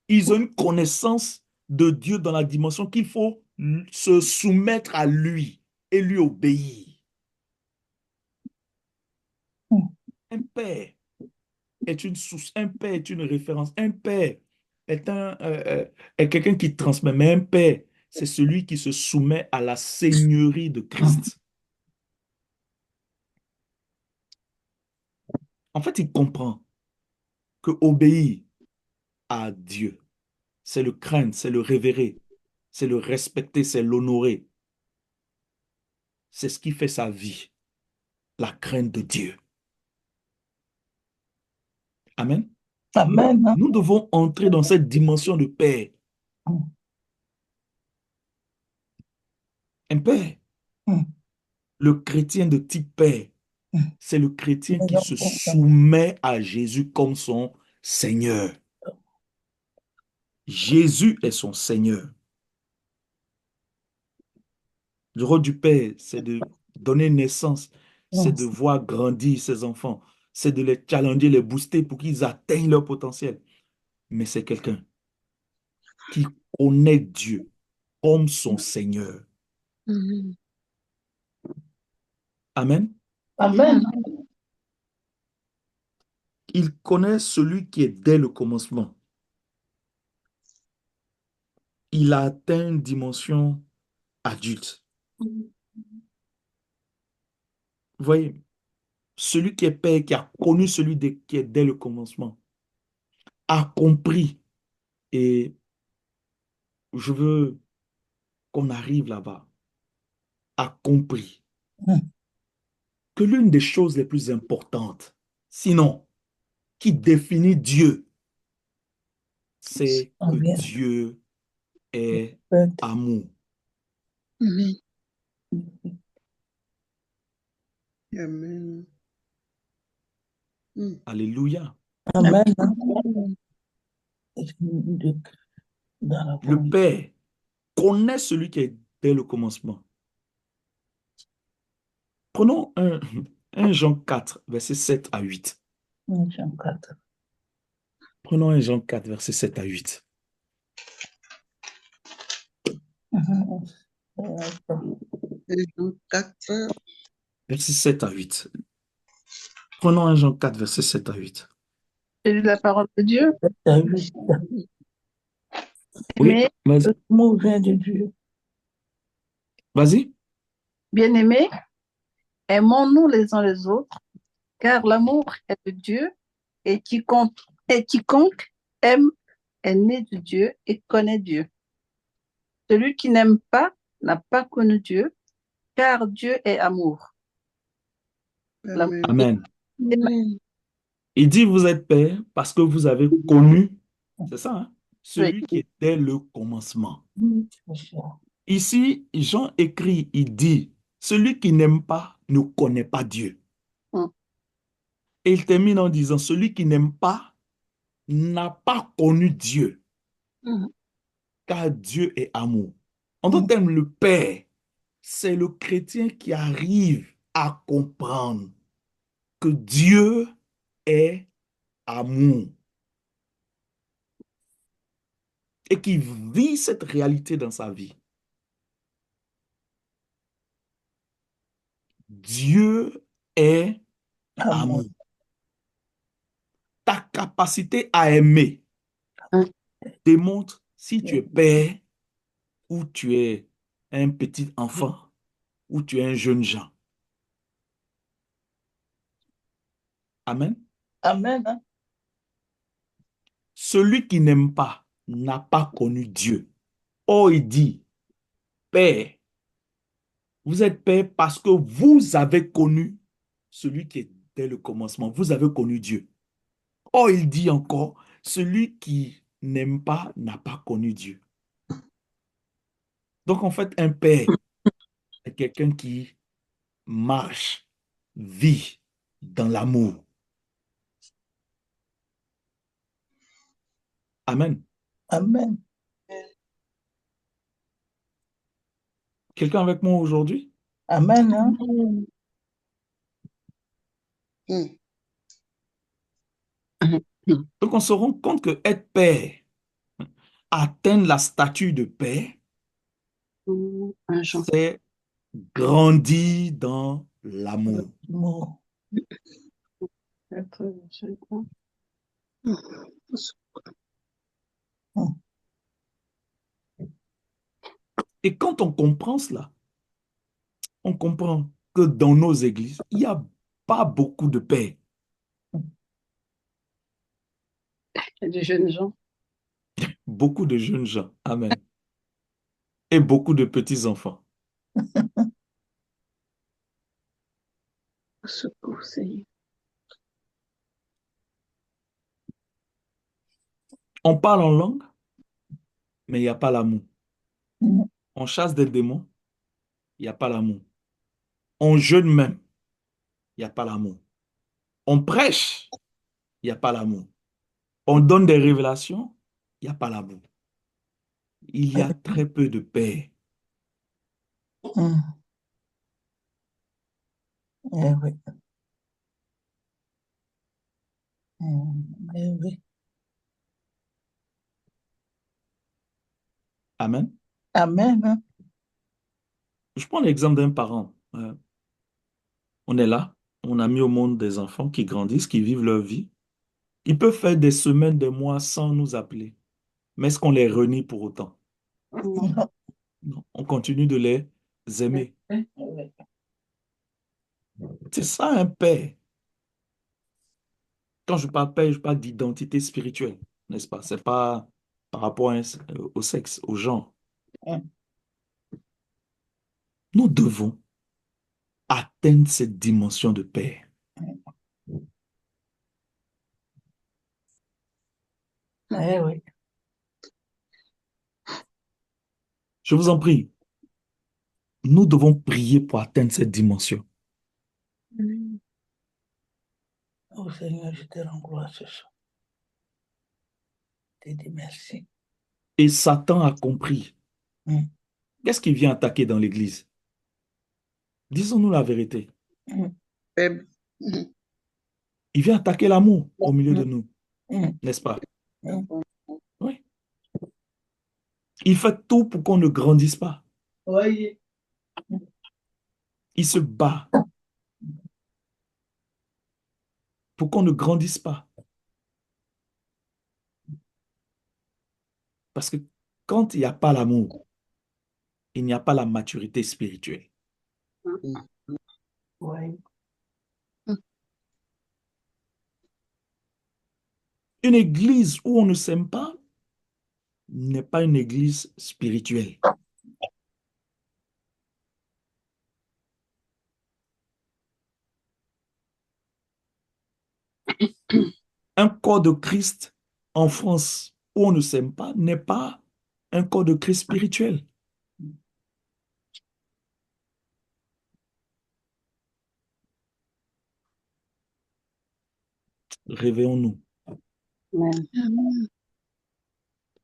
Ils ont une connaissance de Dieu dans la dimension qu'il faut se soumettre à lui et lui obéir. Un père est une source, un père est une référence, un père est quelqu'un qui transmet, mais un père, c'est celui qui se soumet à la seigneurie de Christ. En fait, il comprend que obéir à Dieu, c'est le craindre, c'est le révérer, c'est le respecter, c'est l'honorer. C'est ce qui fait sa vie, la crainte de Dieu. Amen. Amen. Nous devons entrer dans cette dimension de paix. Un père, le chrétien de type paix, c'est le chrétien qui se soumet à Jésus comme son Seigneur. Jésus est son Seigneur. Le rôle du père, c'est de donner naissance, c'est de voir grandir ses enfants, c'est de les challenger, les booster pour qu'ils atteignent leur potentiel. Mais c'est quelqu'un qui connaît Dieu comme son Seigneur. Amen. Amen. Il connaît celui qui est dès le commencement. Il a atteint une dimension adulte. Vous voyez, celui qui est père, qui a connu celui qui est dès le commencement, a compris. Et je veux qu'on arrive là-bas, a compris que l'une des choses les plus importantes, sinon qui définit Dieu, c'est que Dieu est amour. Amen. Alléluia. Amen. Le Père connaît celui qui est dès le commencement. Prenons 1 Jean 4, versets 7 à 8. 1 Jean 4. Prenons 1 Jean 4, versets 7 à 8. Jean 4. Verset 7 à 8. Prenons 1 Jean 4, verset 7 à 8. J'ai lu la parole de Dieu. Oui, Aimé, vas-y. L'amour vient de Dieu. Vas-y. bien-aimés, aimons-nous les uns les autres, car l'amour est de Dieu, et quiconque aime est né de Dieu et connaît Dieu. Celui qui n'aime pas n'a pas connu Dieu, car Dieu est amour. L'amour Amen. Amen. Il dit, vous êtes père parce que vous avez connu, c'est ça, hein, celui qui était le commencement. Ici, Jean écrit, il dit, celui qui n'aime pas ne connaît pas Dieu. Et il termine en disant, celui qui n'aime pas n'a pas connu Dieu, car Dieu est amour. En d'autres termes, le Père, c'est le chrétien qui arrive à comprendre que Dieu est amour et qui vit cette réalité dans sa vie. Dieu est amour. Ta capacité à aimer démontre si tu es père ou tu es un petit enfant ou tu es un jeune gens. Amen. Amen. Celui qui n'aime pas n'a pas connu Dieu. Or, il dit, Père, vous êtes père parce que vous avez connu celui qui est dès le commencement. Vous avez connu Dieu. Or, il dit encore, celui qui n'aime pas n'a pas connu Dieu. Donc, en fait, un père est quelqu'un qui marche, vit dans l'amour. Amen. Amen. Quelqu'un avec moi aujourd'hui? Amen. Donc, on se rend compte que être père, atteindre la statue de père, c'est grandir dans l'amour. Bon. Et quand on comprend cela, on comprend que dans nos églises, il n'y a pas beaucoup de pères. Il y a des jeunes gens. Beaucoup de jeunes gens. Amen. Et beaucoup de petits-enfants. Au secours, Seigneur. On parle en langue, mais il n'y a pas l'amour. On chasse des démons, il n'y a pas l'amour. On jeûne même, il n'y a pas l'amour. On prêche, il n'y a pas l'amour. On donne des révélations, il n'y a pas l'amour. Il y a très peu de paix. Eh oui. Eh oui. Amen. Amen. Je prends l'exemple d'un parent. On est là, on a mis au monde des enfants qui grandissent, qui vivent leur vie. Ils peuvent faire des semaines, des mois sans nous appeler. Mais est-ce qu'on les renie pour autant? Non, on continue de les aimer. C'est ça un père. Quand je parle père, je parle d'identité spirituelle, n'est-ce pas? C'est pas par rapport au sexe, au genre. Nous devons atteindre cette dimension de père. Eh oui. Je vous en prie, nous devons prier pour atteindre cette dimension. Oh Seigneur, je te rends gloire ce soir. Je te dis merci. Et Satan a compris. Qu'est-ce qu'il vient attaquer dans l'Église? Disons-nous la vérité. Il vient attaquer l'amour au milieu de nous, n'est-ce pas? Oui. Il fait tout pour qu'on ne grandisse pas. Oui. Il se bat pour qu'on ne grandisse pas. Parce que quand il n'y a pas l'amour, il n'y a pas la maturité spirituelle. Oui. Une église où on ne s'aime pas n'est pas une église spirituelle. Un corps de Christ en France où on ne s'aime pas n'est pas un corps de Christ spirituel. Réveillons-nous.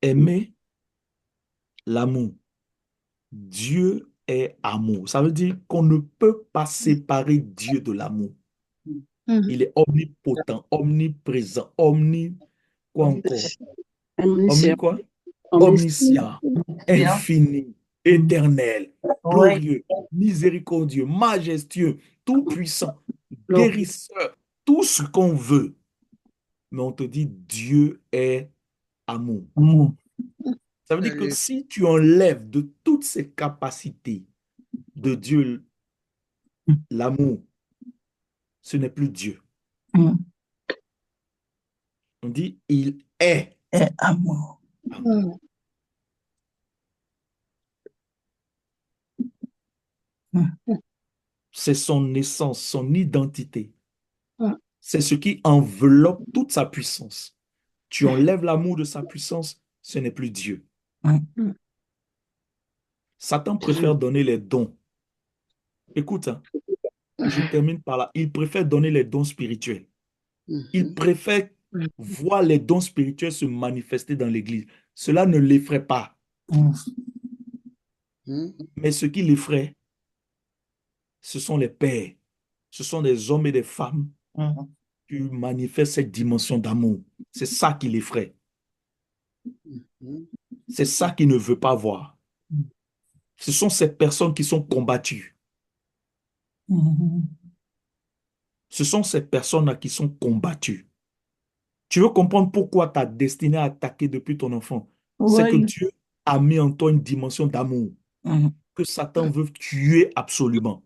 Aimer l'amour. Dieu est amour. Ça veut dire qu'on ne peut pas séparer Dieu de l'amour. Il est omnipotent, omniprésent, quoi encore? Omniscient. Quoi? Omniscient. Omniscient, infini, éternel, glorieux, miséricordieux, majestueux, tout-puissant, guérisseur, tout ce qu'on veut. Mais on te dit Dieu est amour. Ça veut dire que si tu enlèves de toutes ces capacités de Dieu l'amour, ce n'est plus Dieu. On dit il est amour. C'est son essence, son identité. C'est ce qui enveloppe toute sa puissance. Tu enlèves l'amour de sa puissance, ce n'est plus Dieu. Satan préfère donner les dons. Écoute, hein, je termine par là. Il préfère donner les dons spirituels. Il préfère voir les dons spirituels se manifester dans l'Église. Cela ne l'effraie pas. Mais ce qui l'effraie, ce sont les pères. Ce sont des hommes et des femmes qui manifestent cette dimension d'amour. C'est ça qui l'effraie. C'est ça qu'il ne veut pas voir. Ce sont ces personnes qui sont combattues. Ce sont ces personnes-là qui sont combattues. Tu veux comprendre pourquoi ta destinée a attaqué depuis ton enfant? C'est que Dieu a mis en toi une dimension d'amour que Satan veut tuer absolument.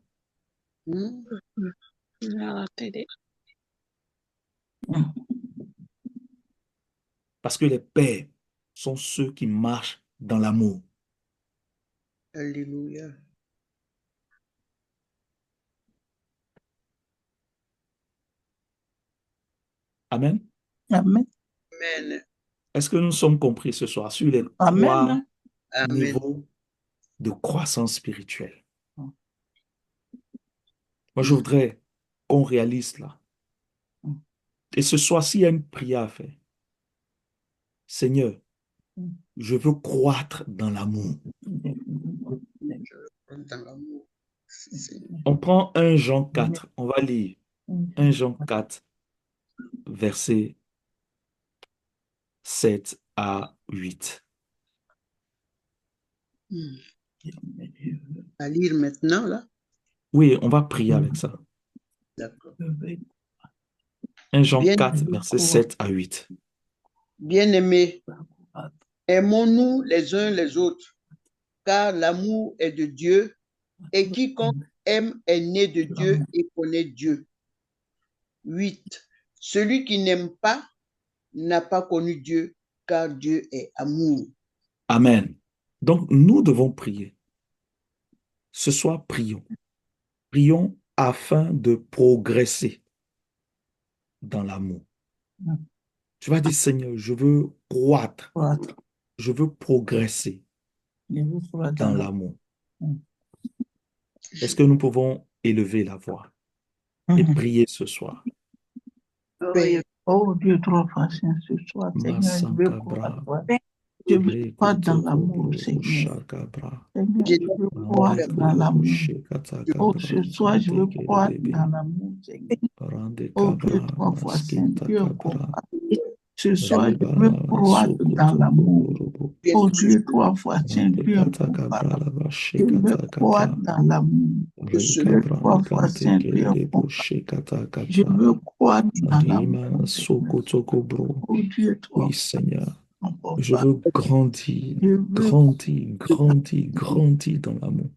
Parce que les pères sont ceux qui marchent dans l'amour. Alléluia. Amen. Amen. Amen. Est-ce que nous sommes compris ce soir sur les Amen. trois niveaux de croissance spirituelle? Moi, je voudrais qu'on réalise cela. Et ce soir, s'il y a une prière à faire, Seigneur, je veux croître dans l'amour. On prend 1 Jean 4, on va lire 1 Jean 4, versets 7 à 8. À lire maintenant, là? Oui, on va prier avec ça. D'accord. 1 Jean 4, versets 7 à 8. Bien-aimés, aimons-nous les uns les autres, car l'amour est de Dieu, et quiconque aime est né de Dieu et connaît Dieu. 8. Celui qui n'aime pas n'a pas connu Dieu, car Dieu est amour. Amen. Donc, nous devons prier. Ce soir, prions. Prions afin de progresser dans l'amour. Tu vas dire, Seigneur, je veux croître. Je veux progresser dans l'amour. Est-ce que nous pouvons élever la voix et prier ce soir? Oh Dieu, trop patient ce soir, Seigneur, je veux croire. Je veux croire dans l'amour, Seigneur. Seigneur, je veux croire dans l'amour. Oh, ce soir, je veux croire dans l'amour, Seigneur. Oh Dieu, trois fois saint, Dieu combat. Ce soir, je veux croire dans l'amour. Oh Dieu, trois fois saint, Dieu combat. Je veux croire dans l'amour. Je veux trois fois saint, Dieu combat. Je veux croire dans l'amour. Oh Dieu, trois Oui, Seigneur. Je veux grandir, grandir dans l'amour.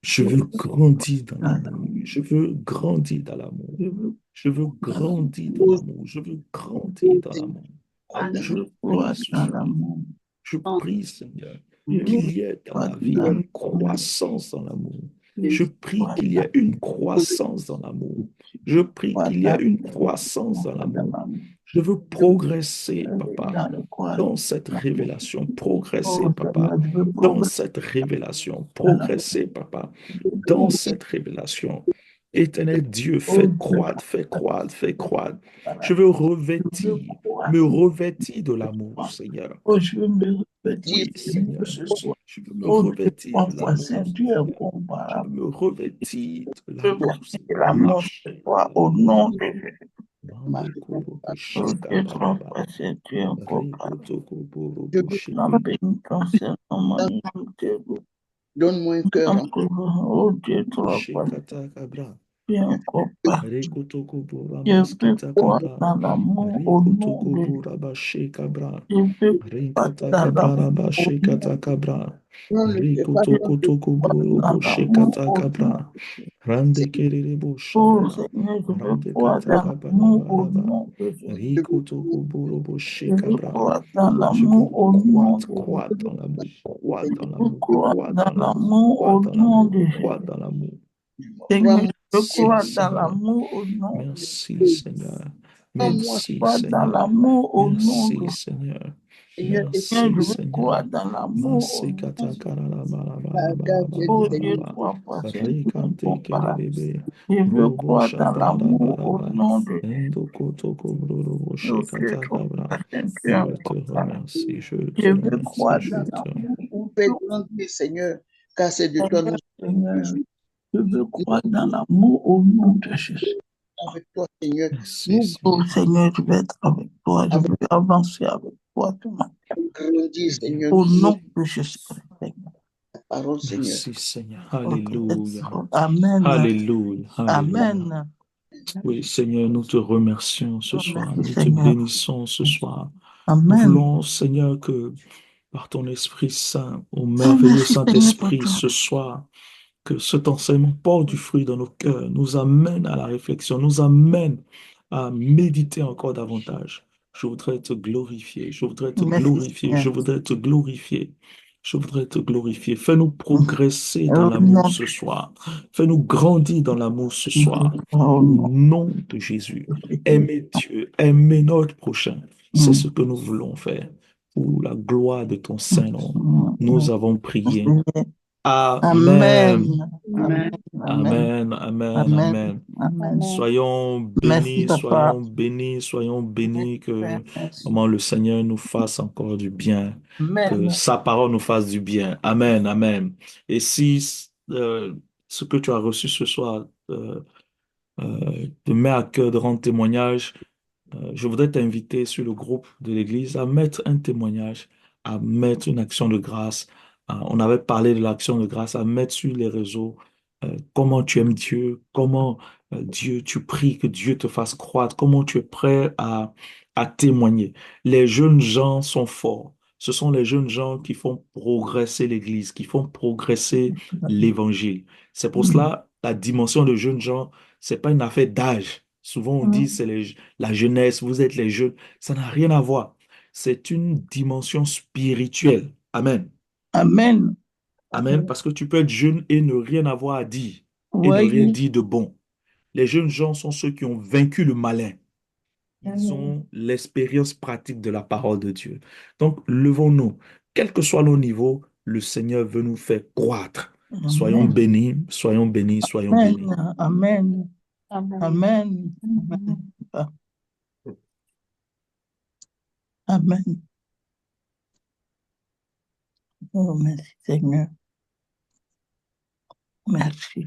Je veux grandir dans l'amour. Je veux grandir dans l'amour. Je veux grandir dans l'amour. Je veux grandir dans l'amour. Je prie, Seigneur, qu'il y ait dans ma vie une croissance dans l'amour. Je prie qu'il y ait une croissance dans l'amour. Je prie qu'il y ait une croissance dans l'amour. Je veux progresser, Papa, dans cette révélation. Progresser, Papa, dans cette révélation. Progresser, Papa, dans cette révélation. Éternel Dieu, fais croître, fais croître, fais croître. Je veux me revêtir de l'amour, Seigneur. Oh, je veux me Oui, revêtir Seigneur. ce soir. Je veux me Oh Dieu, revêtir de papa, l'amour. Saint-Dieu, Seigneur. combat. Je veux me revêtir de Je veux l'amour. revêtir l'amour ce soir au nom de Jésus. Mandeko Oh Shaka Dieu, Baba. papa, Saint-Dieu, combat. Rikotoko Boro Je Boshi. Non, béni ton Saint-Nom, Dieu. donne-moi un cœur en Oh Dieu, toi, Shikata Kabra. bien combat. Rikotoko Bora Je veux Maskita croire Kabra. dans l'amour au nom Rikotoko de Jésus. Bora Bashi Kabra. Je veux croire Rinkata dans Kabra l'amour au Bashi nom Kata Kabra. Non, ne fais pas Rikotoko Toko Boro dans Boshi l'amour Kata au nom Kabra. de Jésus. Rande Kerere Oh Boshabra. Seigneur, je veux Rande croire Kata dans Kabra l'amour au Baraba. nom de Jésus. Rikotoko Boro Boshi Je veux Kabra. croire dans Je veux l'amour au nom de Jésus. croître dans l'amour, croître dans Je veux l'amour, croire croître dans dans l'amour, l'amour au croître dans nom l'amour, de croître Jésus. dans l'amour. Seigneur, je veux Merci croire dans Seigneur. l'amour au nom de Jésus. Merci Seigneur. Je veux Merci croire dans Seigneur. l'amour au nom de Merci Jésus. Seigneur. Seigneur, Seigneur, Merci je veux croire Seigneur. dans l'amour au Merci nom de kata Jésus. karala bala bala Oh bala Dieu, bala toi, bala. Saint Dieu, Rikante combat. kelelebe. Je veux Bobo croire dans shabrada l'amour au baraba. nom de Jésus. Endoko toko broro Oh Dieu, boshekata toi, kabra. Saint Je Dieu, te combat. remercie, je Je te veux remercie, croire je dans te remercie. l'amour. fais grandir, Seigneur, car c'est de toi nous Seigneur, sommes je veux croire dans l'amour au nom de Jésus. avec toi, Seigneur. Merci Nous Oh Seigneur. Seigneur, je vais être avec toi, je avec veux avancer avec toi tout ma grandir, Seigneur. au Nous nom de Jésus. Seigneur. ta parole, Seigneur. Merci Seigneur. Oh, Alléluia. Amen. Alléluia. Alléluia. Amen. Oui, Seigneur, nous te remercions ce Oh, soir. merci, Nous te Seigneur. bénissons ce soir. Nous Amen. voulons, Seigneur, que par ton Esprit Saint, au Oh, merveilleux merci, Seigneur, pour Saint-Esprit, toi. ce soir, que cet enseignement porte du fruit dans nos cœurs, nous amène à la réflexion, nous amène à méditer encore davantage. Je voudrais te glorifier, je voudrais te Merci, glorifier, je Seigneur. voudrais te glorifier. Je voudrais te glorifier. Fais-nous progresser dans Au l'amour nom ce soir. Fais-nous grandir dans l'amour ce de soir. Au nom de Jésus. Aimer Dieu, aimer notre prochain. C'est ce que nous voulons faire. Pour la gloire de ton Saint-Nom, nous avons prié. Amen. Amen. Amen. Amen. Amen. Amen. Amen. Soyons Merci, bénis, papa. soyons bénis, soyons bénis, que Merci. vraiment le Seigneur nous fasse encore du bien, que Amen. sa parole nous fasse du bien. Amen, amen. Et si ce que tu as reçu ce soir te met à cœur de rendre témoignage, je voudrais t'inviter sur le groupe de l'Église à mettre un témoignage, à mettre une action de grâce. On avait parlé de l'action de grâce, à mettre sur les réseaux comment tu aimes Dieu, comment Dieu, tu pries que Dieu te fasse croître, comment tu es prêt à témoigner. Les jeunes gens sont forts. Ce sont les jeunes gens qui font progresser l'Église, qui font progresser l'Évangile. C'est pour cela, la dimension de jeunes gens, c'est pas une affaire d'âge. Souvent, on dit c'est la jeunesse, vous êtes les jeunes. Ça n'a rien à voir. C'est une dimension spirituelle. Amen. Amen. Amen. Parce que tu peux être jeune et ne rien avoir à dire et ne rien Oui. dire de bon. Les jeunes gens sont ceux qui ont vaincu le malin. Ils ont l'expérience pratique de la parole de Dieu. Donc, levons-nous. Quel que soit nos niveaux, le Seigneur veut nous faire croître. Soyons Amen. bénis, soyons bénis, soyons bénis. Amen. Amen. Amen. Amen. Amen. Oh, merci Seigneur. Merci.